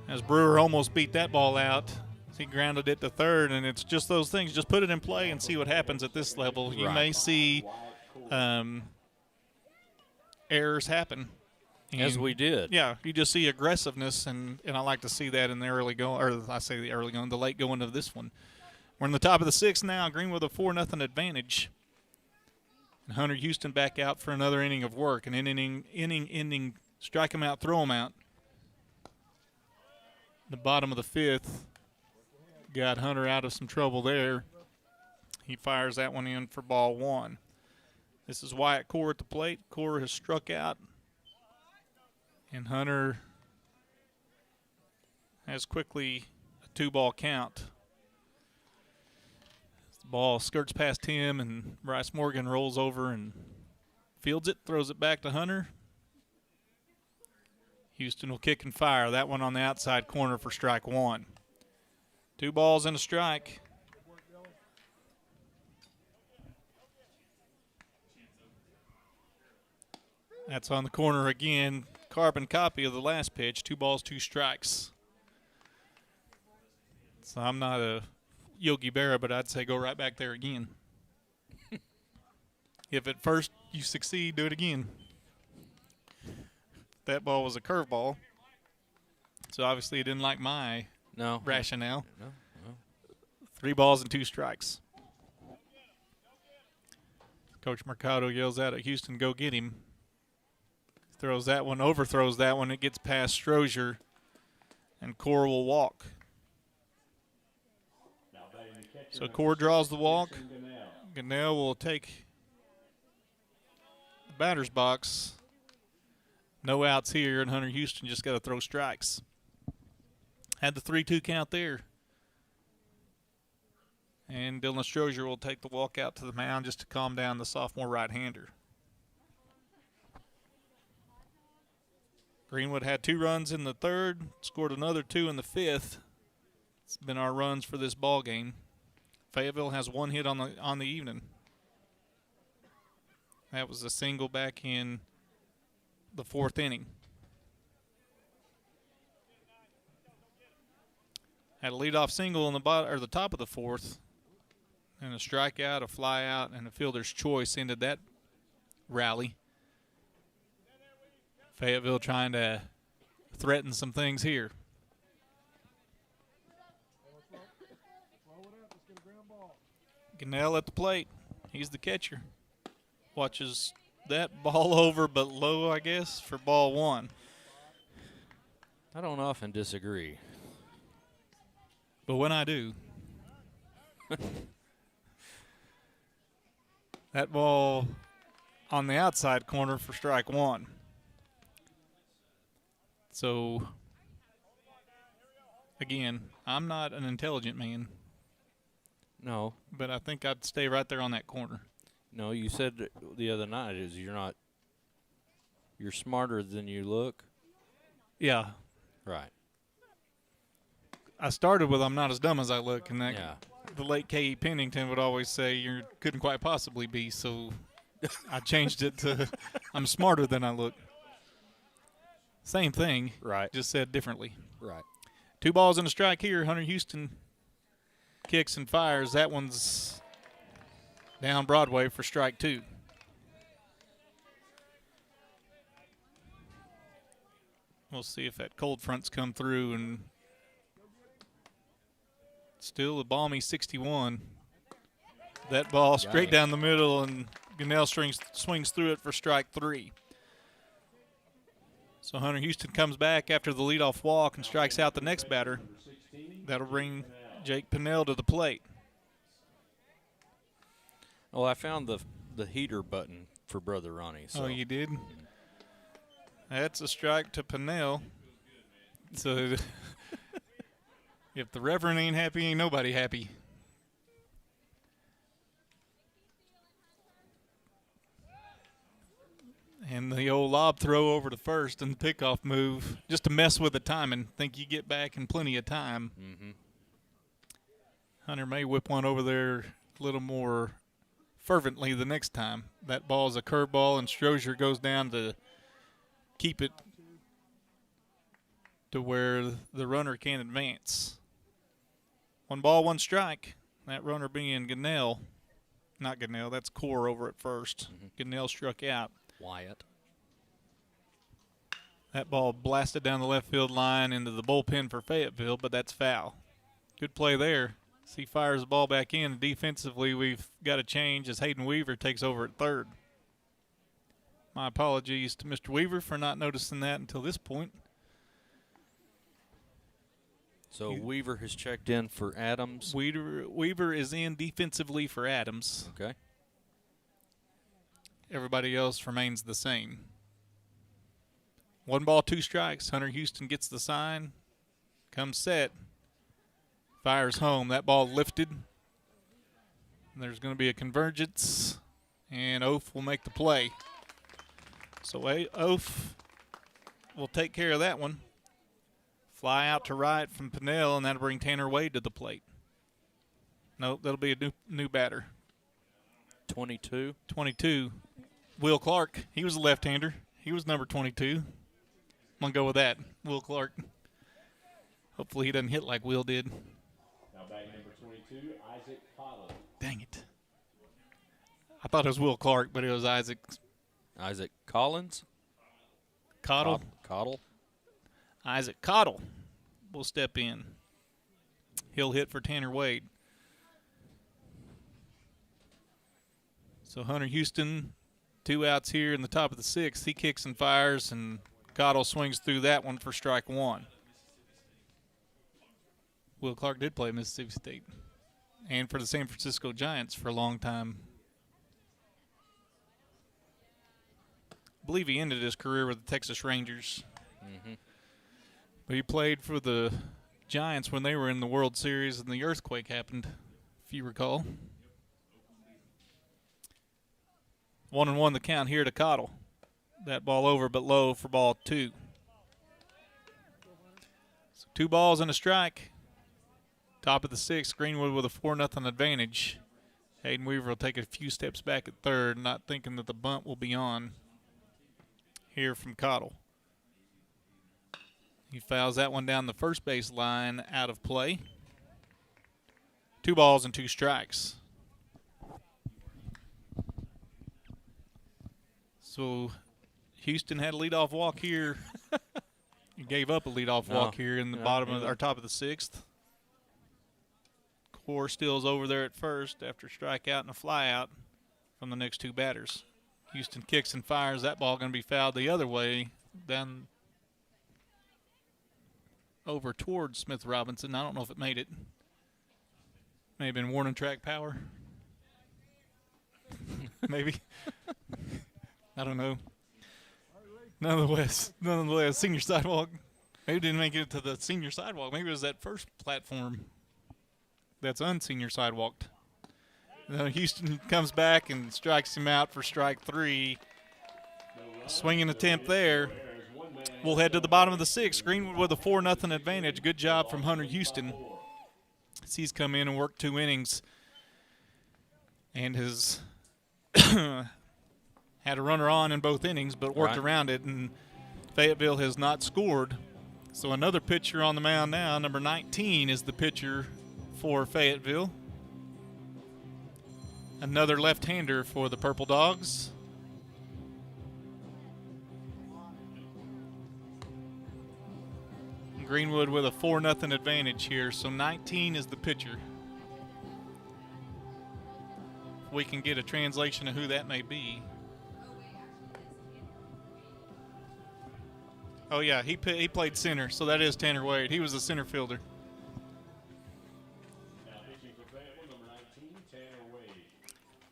as Brewer almost beat that ball out. He grounded it to third, and it's just those things. Just put it in play and see what happens at this level. You may see errors happen. As we did. Yeah, you just see aggressiveness, and I like to see that in the early going, or I say the early going, the late going of this one. We're in the top of the sixth now. Greenwood with a 4-0 advantage. And Hunter Houston back out for another inning of work. An inning, strike him out, throw him out. The bottom of the fifth got Hunter out of some trouble there. He fires that one in for ball one. This is Wyatt Core at the plate. Core has struck out. And Hunter has quickly a 2-ball count. The ball skirts past him, and Bryce Morgan rolls over and fields it, throws it back to Hunter. Houston will kick and fire. That one on the outside corner for strike one. 2 balls and a strike. That's on the corner again. Carbon copy of the last pitch. 2 balls, 2 strikes. So I'm not a Yogi Berra, but I'd say go right back there again. If at first you succeed, do it again. That ball was a curveball. So obviously it didn't like my rationale. No. 3 balls and 2 strikes. Coach Mercado yells out at Houston, go get him. Throws that one, overthrows that one. It gets past Strozier, and Core will walk. So Core draws the walk. Gunnell will take the batter's box. No outs here, and Hunter Houston just got to throw strikes. Had the 3-2 count there. And Dylan Strozier will take the walk out to the mound just to calm down the sophomore right-hander. Greenwood had 2 runs in the third, scored another 2 in the fifth. It's been our runs for this ball game. Fayetteville has 1 hit on the evening. That was a single back in the 4th inning. Had a leadoff single in the top of the 4th, and a strikeout, a flyout, and a fielder's choice ended that rally. Fayetteville trying to threaten some things here. Gunnell at the plate. He's the catcher. Watches that ball over but low, I guess, for ball one. I don't often disagree. But when I do, that ball on the outside corner for strike one. So, again, I'm not an intelligent man. No. But I think I'd stay right there on that corner. No, you said the other night you're smarter than you look. Yeah. Right. I started with I'm not as dumb as I look, and that Yeah. the late K.E. Pennington would always say you couldn't quite possibly be, so I changed it to I'm smarter than I look. Same thing, Right. just said differently. Right. 2 balls and a strike here. Hunter Houston kicks and fires. That one's down Broadway for strike 2. We'll see if that cold front's come through, and still a balmy 61. That ball straight down the middle, and Gunnell swings through it for strike 3. So Hunter Houston comes back after the leadoff walk and strikes out the next batter. That'll bring Jake Pinnell to the plate. Oh, I found the heater button for Brother Ronnie. So. Oh, you did? That's a strike to Pennell. So if the Reverend ain't happy, ain't nobody happy. And the old lob throw over to first and the pickoff move just to mess with the timing. Think you get back in plenty of time. Mm-hmm. Hunter may whip one over there a little more fervently the next time. That ball's a curveball, and Strozier goes down to keep it to where the runner can advance. 1 ball, 1 strike. That runner being Gunnell. Not Gunnell, that's Core over at first. Gunnell struck out. Wyatt. That ball blasted down the left field line into the bullpen for Fayetteville, but that's foul. Good play there. He fires the ball back in. Defensively, we've got a change as Hayden Weaver takes over at third. My apologies to Mr. Weaver for not noticing that until this point. So Weaver has checked in for Adams. Weaver is in defensively for Adams. Okay. Everybody else remains the same. 1 ball, 2 strikes. Hunter Houston gets the sign. Comes set. Fires home. That ball lifted. And there's going to be a convergence. And Oaf will make the play. So Oaf will take care of that one. Fly out to right from Pennell, and that'll bring Tanner Wade to the plate. Nope, that'll be a new batter. 22. 22. Will Clark, he was a left-hander. He was number 22. I'm going to go with that. Will Clark. Hopefully he doesn't hit like Will did. Now batting number 22, Isaac Cottle. Dang it. I thought it was Will Clark, but it was Isaac Collins? Cottle. Cottle. Isaac Cottle will step in. He'll hit for Tanner Wade. So Hunter Houston, 2 outs here in the top of the 6th. He kicks and fires, and Cottle swings through that one for strike 1. Will Clark did play Mississippi State and for the San Francisco Giants for a long time. I believe he ended his career with the Texas Rangers. Mm-hmm. But he played for the Giants when they were in the World Series and the earthquake happened, if you recall. 1-1 the count here to Cottle. That ball over but low for ball 2. So 2 balls and a strike. Top of the 6th, Greenwood with a 4-0 advantage. Hayden Weaver will take a few steps back at third, not thinking that the bunt will be on here from Cottle. He fouls that one down the first base line, out of play. 2 balls and 2 strikes. So Houston had a leadoff walk here. He gave up a leadoff walk here in the bottom of our top of the 6th. Core Stills over there at first after a strikeout and a flyout from the next 2 batters. Houston kicks and fires. That ball going to be fouled the other way, down over towards Smith Robinson. I don't know if it made it. May have been warning track power. Maybe. I don't know. Nonetheless, senior sidewalk. Maybe it didn't make it to the senior sidewalk. Maybe it was that first platform that's unsenior sidewalked. Houston comes back and strikes him out for strike 3. Swinging attempt there. We'll head to the bottom of the 6th. Greenwood with a 4-0 advantage. Good job from Hunter Houston. He's come in and worked 2 innings and has had a runner on in both innings, but worked around it, and Fayetteville has not scored. So another pitcher on the mound now. Number 19 is the pitcher for Fayetteville. Another left-hander for the Purple Dogs. Greenwood with a 4-0 advantage here, so 19 is the pitcher. We can get a translation of who that may be. Oh, yeah, he played center, so that is Tanner Wade. He was a center fielder. Now pitching for Fayetteville, number 19, Tanner Wade.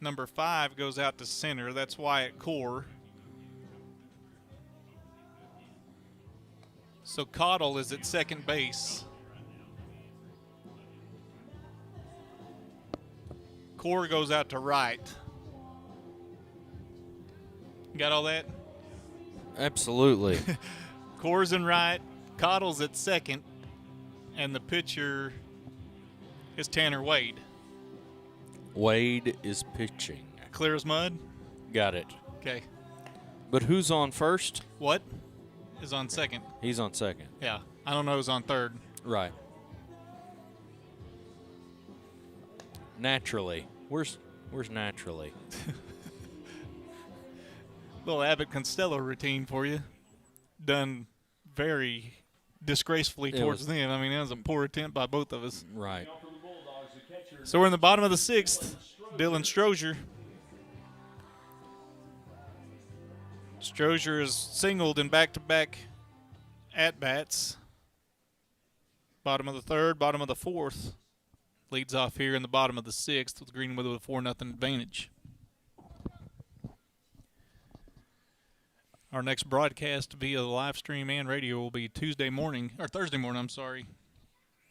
Number 5 goes out to center. That's Wyatt Core. So Cottle is at second base. Core goes out to right. Got all that? Absolutely. Core's in right. Cottle's at second. And the pitcher is Tanner Wade. Wade is pitching. Clear as mud? Got it. Okay. But who's on first? What is on second? He's on second. Yeah. I don't know who's on third. Right. Naturally. Where's naturally? Little Abbott Costello routine for you. Done very disgracefully towards them. I mean, that was a poor attempt by both of us. Right. So we're in the bottom of the 6th. Dylan Strozier. Strozier is singled in back-to-back at-bats. Bottom of the 3rd, bottom of the 4th. Leads off here in the bottom of the 6th with Greenwood with a 4-0 advantage. Our next broadcast via the live stream and radio will be Thursday morning,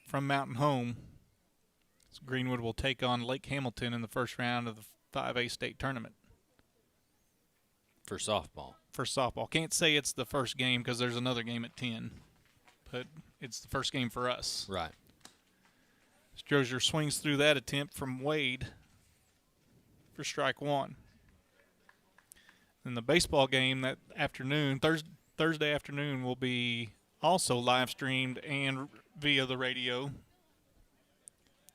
from Mountain Home. So Greenwood will take on Lake Hamilton in the first round of the 5A state tournament. For softball. For softball. Can't say it's the first game because there's another game at 10. But it's the first game for us. Right. Strozier swings through that attempt from Wade for strike 1. And the baseball game that afternoon, Thursday afternoon, will be also live streamed and via the radio,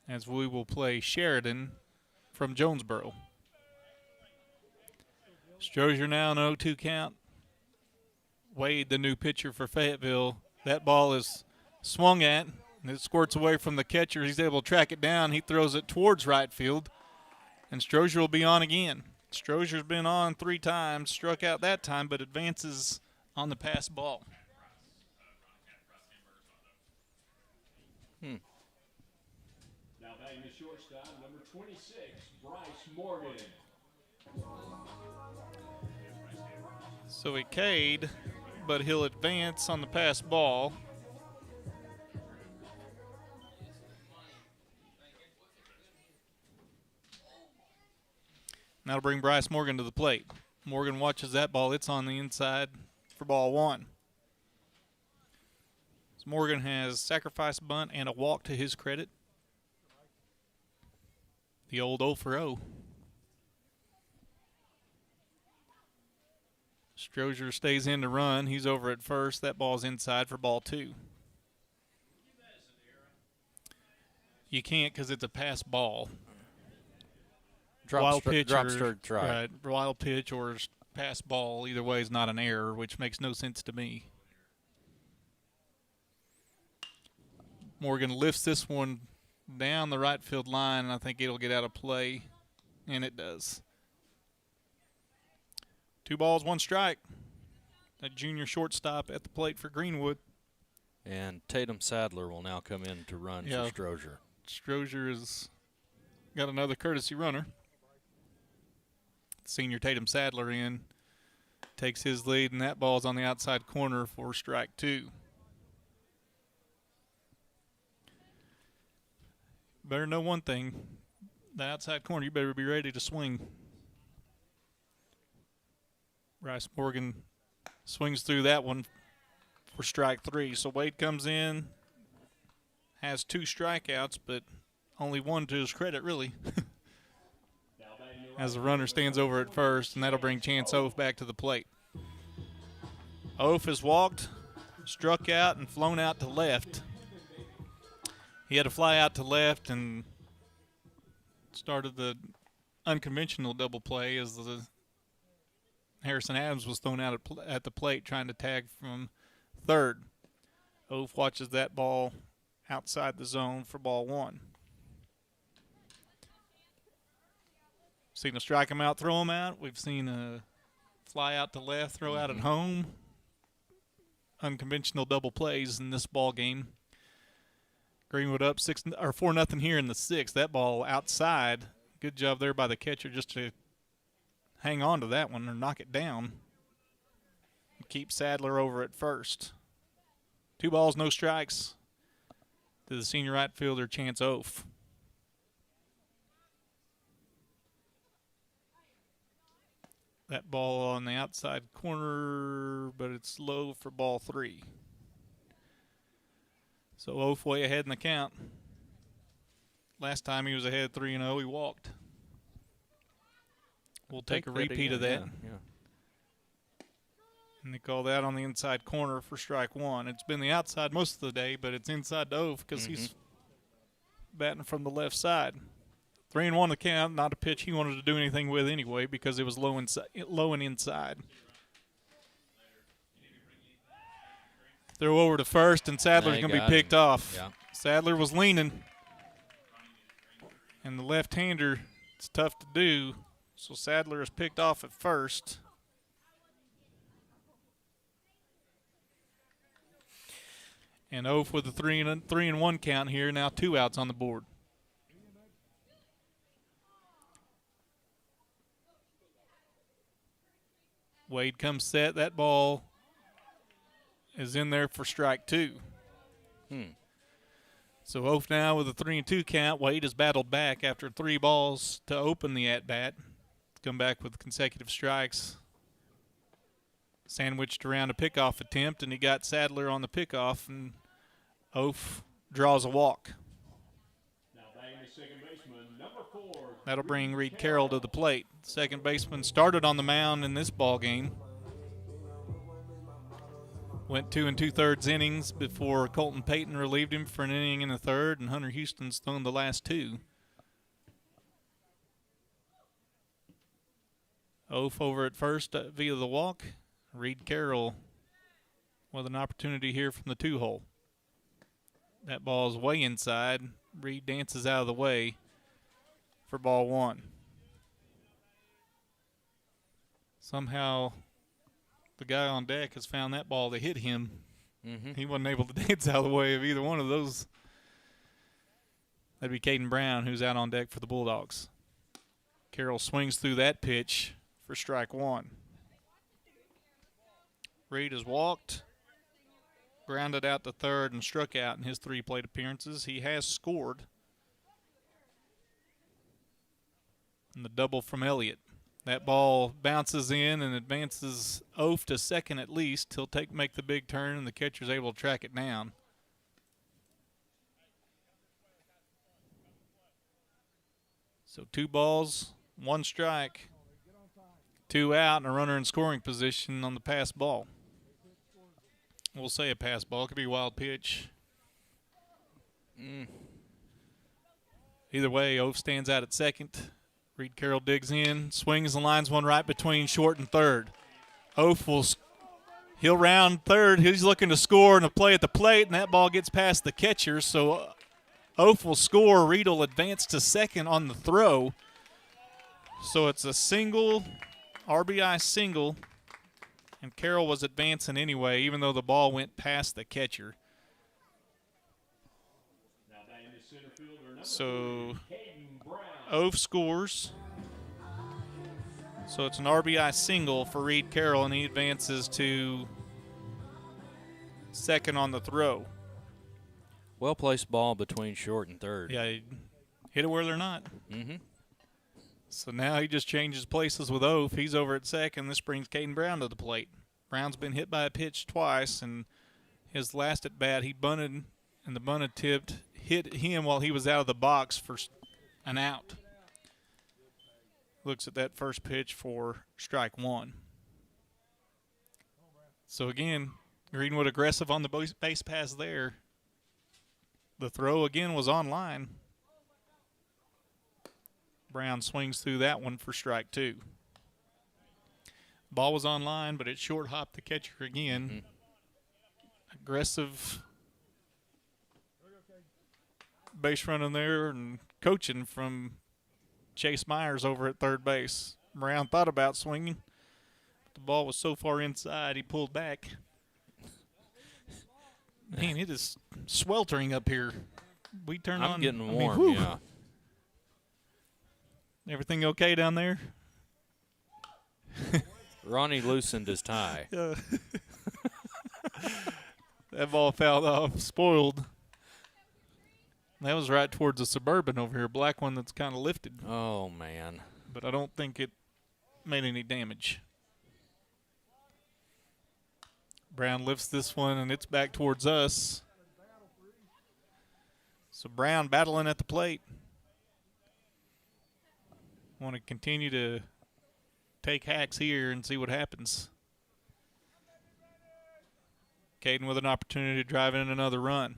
as we will play Sheridan from Jonesboro. Strozier now an 0-2 count. Wade, the new pitcher for Fayetteville. That ball is swung at, and it squirts away from the catcher. He's able to track it down. He throws it towards right field, and Strozier will be on again. Strozier's been on 3 times, struck out that time, but advances on the pass ball. Now batting the shortstop, number 26, Bryce Morgan. So he K'd, but he'll advance on the pass ball. That'll bring Bryce Morgan to the plate. Morgan watches that ball. It's on the inside for ball 1. So Morgan has sacrifice bunt and a walk to his credit. The old 0 for 0. Strozier stays in to run. He's over at first. That ball's inside for ball 2. You can't because it's a pass ball. Wild pitch or pass ball, either way is not an error, which makes no sense to me. Morgan lifts this one down the right field line, and I think it'll get out of play, and it does. 2 balls, 1 strike. A junior shortstop at the plate for Greenwood. And Tatum Sadler will now come in to run for Strozier. Strozier has got another courtesy runner. Senior Tatum Sadler in, takes his lead, and that ball's on the outside corner for strike 2. Better know one thing. The outside corner, you better be ready to swing. Bryce Morgan swings through that one for strike 3. So Wade comes in, has 2 strikeouts, but only 1 to his credit, really. As the runner stands over at first, and that'll bring Chance Oaf back to the plate. Oaf has walked, struck out, and flown out to left. He had to fly out to left and started the unconventional double play as the Harrison Adams was thrown out at the plate trying to tag from third. Oaf watches that ball outside the zone for ball 1. Seen a strike him out, throw him out. We've seen a fly out to left, throw out at home. Unconventional double plays in this ball game. Greenwood up 4-0 here in the 6th. That ball outside Good job there by the catcher just to hang on to that one or knock it down. Keep Sadler over at first. 2 balls, no strikes to the senior right fielder, Chance Oaf. That ball on the outside corner, but it's low for ball 3. So Oaf way ahead in the count. Last time he was ahead 3-0, he walked. We'll take a repeat of that. Yeah. And they call that on the inside corner for strike 1. It's been the outside most of the day, but it's inside to Oaf because he's batting from the left side. 3-1 the count, not a pitch he wanted to do anything with anyway because it was low and inside. Throw over to first, and Sadler's going to be picked off. Yeah. Sadler was leaning, and the left-hander, it's tough to do, so Sadler is picked off at first. And Oaf with a 3-1 count here, now 2 outs on the board. Wade comes set. That ball is in there for strike 2. So Oaf now with a 3-2 count. Wade has battled back after 3 balls to open the at-bat. Come back with consecutive strikes. Sandwiched around a pickoff attempt, and he got Sadler on the pickoff, and Oaf draws a walk. Now batting the second baseman, number 4. That'll bring Reed Carroll to the plate. Second baseman started on the mound in this ball game. Went 2 2/3 innings before Colton Payton relieved him for an inning in the third, and Hunter Houston's thrown the last 2. Oaf over at first via the walk. Reed Carroll with an opportunity here from the 2-hole. That ball is way inside. Reed dances out of the way for ball 1. Somehow the guy on deck has found that ball to hit him. He wasn't able to dance out of the way of either one of those. That'd be Caden Brown, who's out on deck for the Bulldogs. Carroll swings through that pitch for strike 1. Reed has walked, grounded out to third, and struck out in his 3 plate appearances. He has scored. And the double from Elliott. That ball bounces in and advances Oaf to second at least. He'll make the big turn, and the catcher's able to track it down. So 2 balls, 1 strike, 2 out, and a runner in scoring position on the pass ball. We'll say a pass ball. It could be a wild pitch. Either way, Oaf stands out at second. Reed Carroll digs in, swings and lines one right between short and third. Oaf he'll round third. He's looking to score and a play at the plate, and that ball gets past the catcher. So Oaf will score. Reed will advance to second on the throw. So it's a single, RBI single, and Carroll was advancing anyway, even though the ball went past the catcher. So Oaf scores. So it's an RBI single for Reed Carroll, and he advances to second on the throw. Well-placed ball between short and third. Yeah, he hit it where they're not. So now he just changes places with Oaf. He's over at second. This brings Caden Brown to the plate. Brown's been hit by a pitch twice, and his last at bat he bunted, and the bunted tipped hit him while he was out of the box for an out. Looks at that first pitch for strike 1. So again, Greenwood aggressive on the base pass there. The throw again was on line. Brown swings through that one for strike 2. Ball was on line, but it short hopped the catcher again. Aggressive base running there and coaching from Chase Myers over at third base. Brown thought about swinging, but the ball was so far inside he pulled back. Man, it is sweltering up here. We turn on. I'm getting I mean, warm, whew. yeah. Everything okay down there? Ronnie loosened his tie. That ball fouled off, spoiled. That was right towards the Suburban over here, black one that's kind of lifted. Oh, man. But I don't think it made any damage. Brown lifts this one, and it's back towards us. So Brown battling at the plate. Want to continue to take hacks here and see what happens. Caden with an opportunity to drive in another run.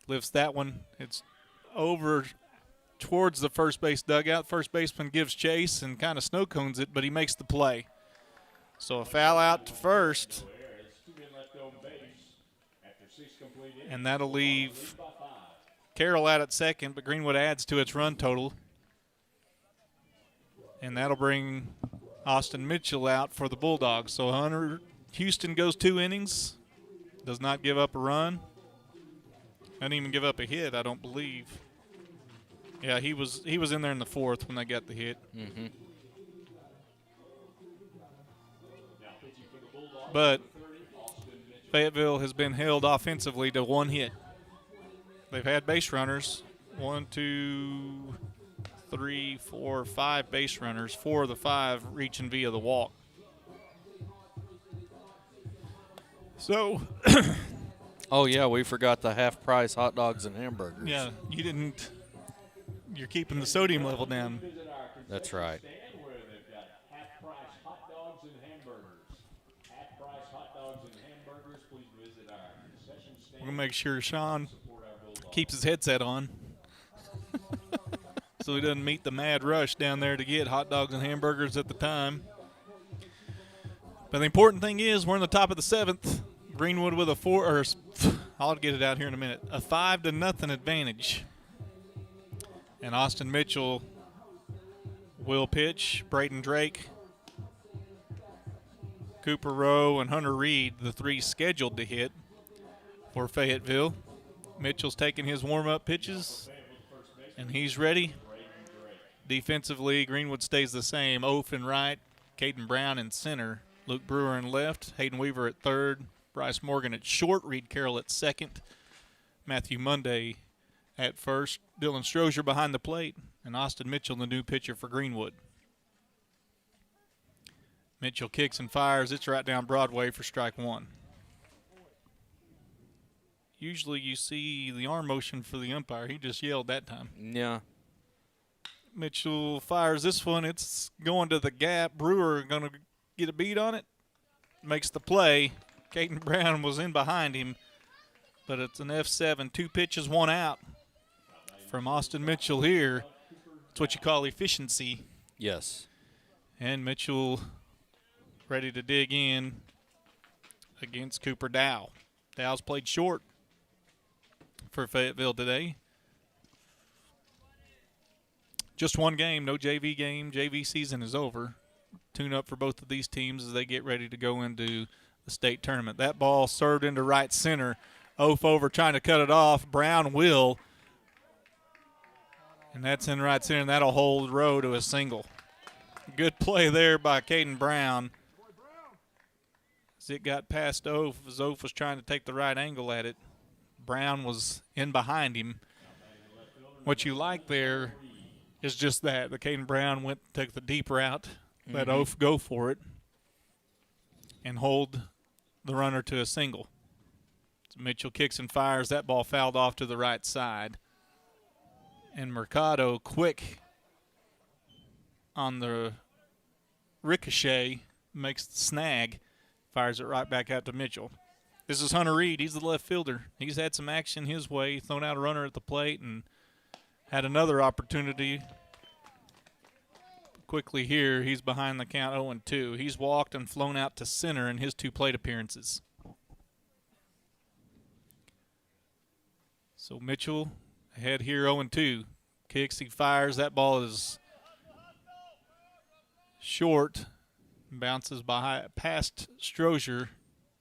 Lifts that one. It's over towards the first base dugout. First baseman gives chase and kind of snow cones it, but he makes the play. So a foul out to first. And that'll leave Carroll out at second, but Greenwood adds to its run total. And that'll bring Austin Mitchell out for the Bulldogs. So Hunter Houston goes 2 innings, does not give up a run. Doesn't even give up a hit, I don't believe. Yeah, he was in there in the 4th when they got the hit. Mm-hmm. But Fayetteville has been held offensively to 1 hit. They've had base runners. 1, 2, 3, 4, 5 base runners. 4 of the 5 reaching via the walk. So Oh, yeah, we forgot the half-price hot dogs and hamburgers. yeah, you didn't. You're keeping the sodium level down. That's right. Where they've got half-price hot dogs and hamburgers. Half-price hot dogs and hamburgers. Please visit our concession stand. We're going to make sure Sean Support our Bulldogs. keeps his headset on so he doesn't meet the mad rush down there to get hot dogs and hamburgers at the time. But the important thing is we're in the top of the 7th. Greenwood with a 4, or I'll get it out here in a minute, a 5-0 advantage. And Austin Mitchell will pitch. Braden Drake, Cooper Rowe, and Hunter Reed, the 3 scheduled to hit for Fayetteville. Mitchell's taking his warm-up pitches, and he's ready. Defensively, Greenwood stays the same. Oaf in right, Caden Brown in center, Luke Brewer in left, Hayden Weaver at third, Bryce Morgan at short, Reed Carroll at second, Matthew Monday at first, Dylan Strozier behind the plate, and Austin Mitchell, the new pitcher for Greenwood. Mitchell kicks and fires. It's right down Broadway for strike 1. Usually you see the arm motion for the umpire. He just yelled that time. Yeah. Mitchell fires this one. It's going to the gap. Brewer going to get a beat on it. Makes the play. Caden Brown was in behind him, but it's an F7. 2 pitches, 1 out from Austin Mitchell here. It's what you call efficiency. Yes. And Mitchell ready to dig in against Cooper Dow. Dow's played short for Fayetteville today. Just 1 game, no JV game. JV season is over. Tune up for both of these teams as they get ready to go into the state tournament. That ball served into right center. Oaf over trying to cut it off. Brown will. And that's in right center, and that'll hold Rowe to a single. Good play there by Caden Brown. As it got past Oaf, as Oaf was trying to take the right angle at it. Brown was in behind him. What you like there is just that. The Caden Brown took the deep route, let Oaf go for it, and hold the runner to a single. So Mitchell kicks and fires. That ball fouled off to the right side. And Mercado, quick on the ricochet, makes the snag, fires it right back out to Mitchell. This is Hunter Reed. He's the left fielder. He's had some action his way, thrown out a runner at the plate, and had another opportunity. Quickly here, he's behind the count 0-2. He's walked and flown out to center in his 2 plate appearances. So Mitchell ahead here 0-2. Kicks, he fires. That ball is short. Bounces past Strozier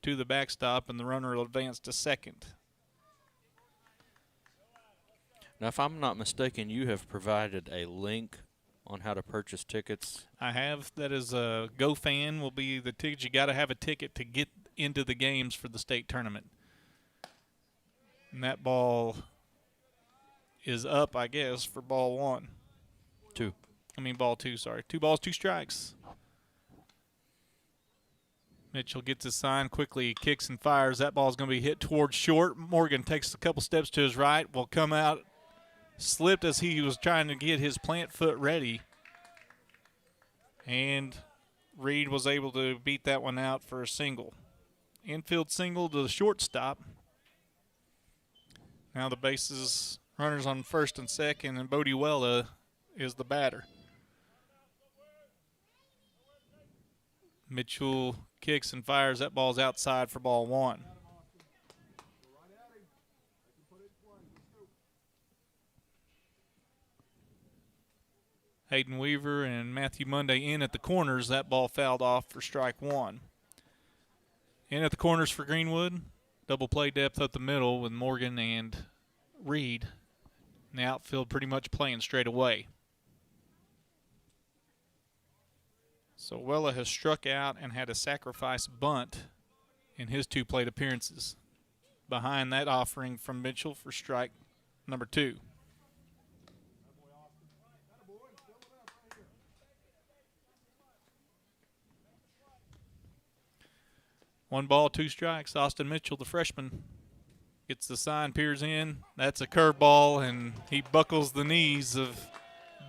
to the backstop, and the runner will advance to second. Now, if I'm not mistaken, you have provided a link on how to purchase tickets. I have. That is a GoFan will be the ticket. You got to have a ticket to get into the games for the state tournament. And that ball is up, I guess, for ball 1. Ball 2, sorry. 2 balls, 2 strikes. Mitchell gets his sign quickly, he kicks and fires. That ball's going to be hit towards short. Morgan takes a couple steps to his right, will come out, slipped as he was trying to get his plant foot ready. And Reed was able to beat that one out for a single. Infield single to the shortstop. Now the bases, runners on first and second, and Bodie Wella is the batter. Mitchell kicks and fires. That ball's outside for ball 1. Hayden Weaver and Matthew Monday in at the corners. That ball fouled off for strike 1. In at the corners for Greenwood. Double play depth up the middle with Morgan and Reed. And the outfield pretty much playing straight away. So Wella has struck out and had a sacrifice bunt in his 2 plate appearances. Behind that offering from Mitchell for strike number 2. One ball, 2 strikes. Austin Mitchell, the freshman, gets the sign, peers in. That's a curveball, and he buckles the knees of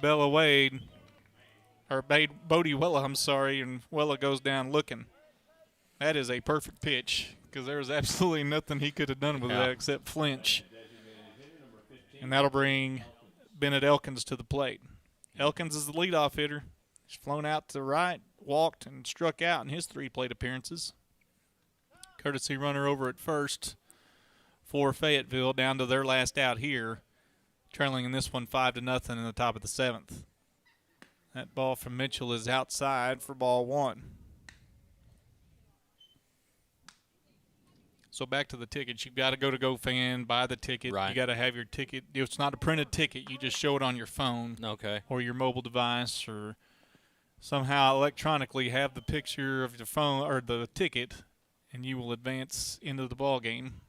Bella Wade. Or Bodie Wella, and Wella goes down looking. That is a perfect pitch because there was absolutely nothing he could have done with that except flinch. And that'll bring Bennett Elkins to the plate. Elkins is the leadoff hitter. He's flown out to the right, walked, and struck out in his 3 plate appearances. Courtesy runner over at first for Fayetteville down to their last out here, trailing in this one 5-0 in the top of the 7th. That ball from Mitchell is outside for ball 1. So back to the tickets. You've got to go to GoFan, buy the ticket. Right. You got to have your ticket. It's not a printed ticket. You just show it on your phone. Okay. Or your mobile device, or somehow electronically have the picture of your phone or the ticket, and you will advance into the ball game.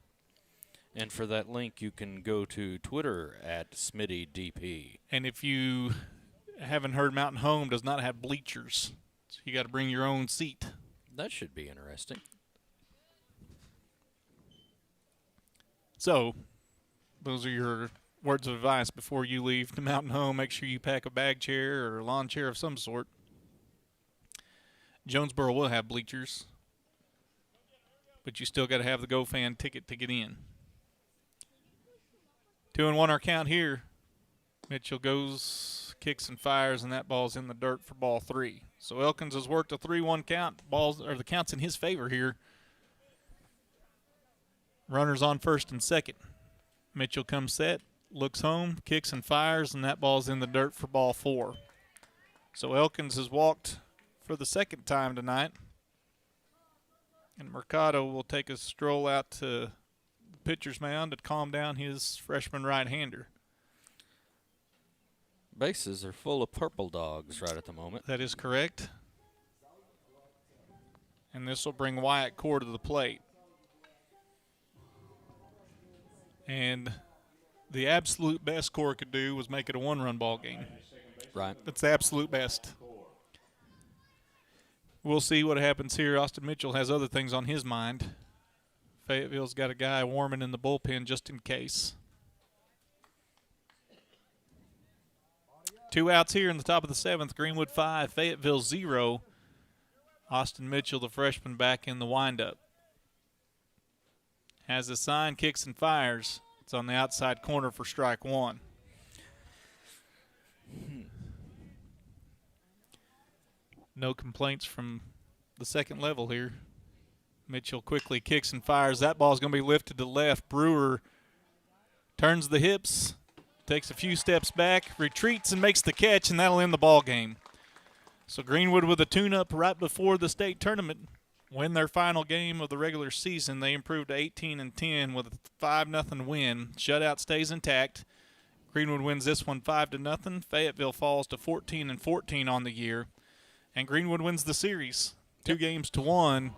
And for that link, you can go to Twitter at SmittyDP. And if you haven't heard, Mountain Home does not have bleachers, so you got to bring your own seat. That should be interesting. So those are your words of advice before you leave to Mountain Home. Make sure you pack a bag chair or a lawn chair of some sort. Jonesboro will have bleachers, but you still got to have the GoFan ticket to get in. 2-1 our count here. Mitchell goes, kicks and fires, and that ball's in the dirt for ball 3. So Elkins has worked a 3-1 count. The count's in his favor here. Runners on first and second. Mitchell comes set, looks home, kicks and fires, and that ball's in the dirt for ball 4. So Elkins has walked for the 2nd time tonight. And Mercado will take a stroll out to the pitcher's mound to calm down his freshman right-hander. Bases are full of purple dogs right at the moment. That is correct. And this will bring Wyatt Core to the plate. And the absolute best Core could do was make it a 1-run ball game. Right. That's the absolute best. We'll see what happens here. Austin Mitchell has other things on his mind. Fayetteville's got a guy warming in the bullpen just in case. 2 outs here in the top of the 7th. Greenwood 5, Fayetteville 0. Austin Mitchell, the freshman, back in the windup. Has a sign, kicks and fires. It's on the outside corner for strike 1. No complaints from the second level here. Mitchell quickly kicks and fires. That ball's going to be lifted to left. Brewer turns the hips, takes a few steps back, retreats and makes the catch, and that'll end the ball game. So Greenwood with a tune-up right before the state tournament. Win their final game of the regular season. They improved to 18-10 with a 5-0 win. Shutout stays intact. Greenwood wins this one 5-0. Fayetteville falls to 14-14 on the year, and Greenwood wins the series 2-1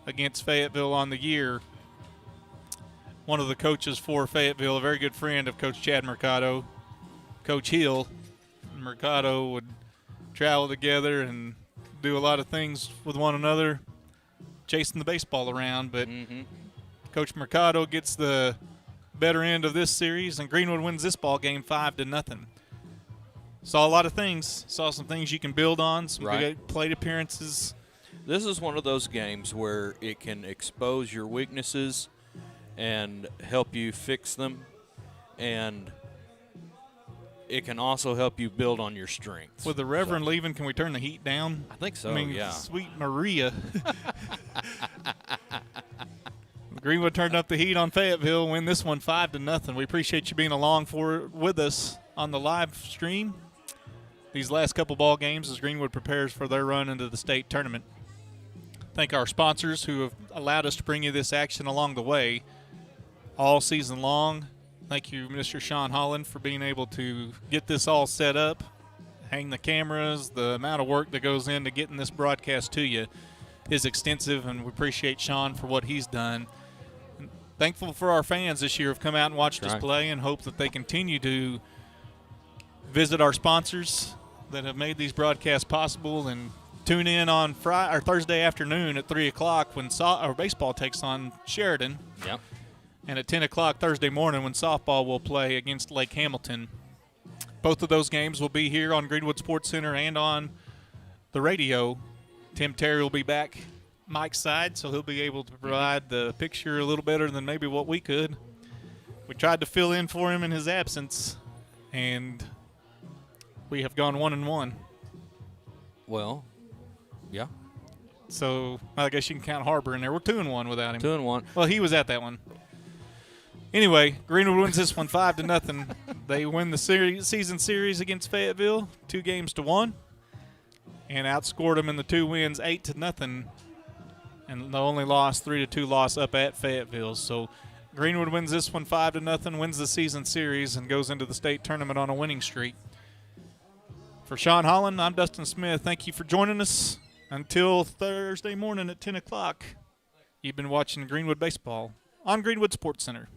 against Fayetteville on the year. One of the coaches for Fayetteville, a very good friend of Coach Chad Mercado, Coach Hill. Mercado would travel together and do a lot of things with one another, chasing the baseball around. But Coach Mercado gets the better end of this series, and Greenwood wins this ball game 5-0. Saw a lot of things. Saw some things you can build on, some good plate appearances. This is one of those games where it can expose your weaknesses and help you fix them, and it can also help you build on your strengths. With the Reverend leaving, can we turn the heat down? I think so, I mean, yeah. Sweet Maria. Greenwood turned up the heat on Fayetteville, win this one 5-0. We appreciate you being along with us on the live stream these last couple ball games as Greenwood prepares for their run into the state tournament. Thank our sponsors who have allowed us to bring you this action along the way all season long. Thank you, Mr. Sean Holland, for being able to get this all set up, hang the cameras. The amount of work that goes into getting this broadcast to you is extensive, and we appreciate Sean for what he's done. And thankful for our fans this year who have come out and watched us play, and hope that they continue to visit our sponsors that have made these broadcasts possible, and tune in on Friday or Thursday afternoon at 3 o'clock when baseball takes on Sheridan. Yep. And at 10 o'clock Thursday morning when softball will play against Lake Hamilton. Both of those games will be here on Greenwood Sports Center and on the radio. Tim Terry will be back Mike's side, so he'll be able to provide the picture a little better than maybe what we could. We tried to fill in for him in his absence, and we have gone 1-1. Well, yeah. So I guess you can count Harbor in there. We're 2-1 without him. 2-1. Well, he was at that one. Anyway, Greenwood wins this one 5-0. They win the season series against Fayetteville 2-1, and outscored them in the 2 wins 8-0, and the only loss 3-2 loss up at Fayetteville. So Greenwood wins this one 5-0, wins the season series, and goes into the state tournament on a winning streak. For Sean Holland, I'm Dustin Smith. Thank you for joining us. Until Thursday morning at 10 o'clock, you've been watching Greenwood Baseball on Greenwood Sports Center.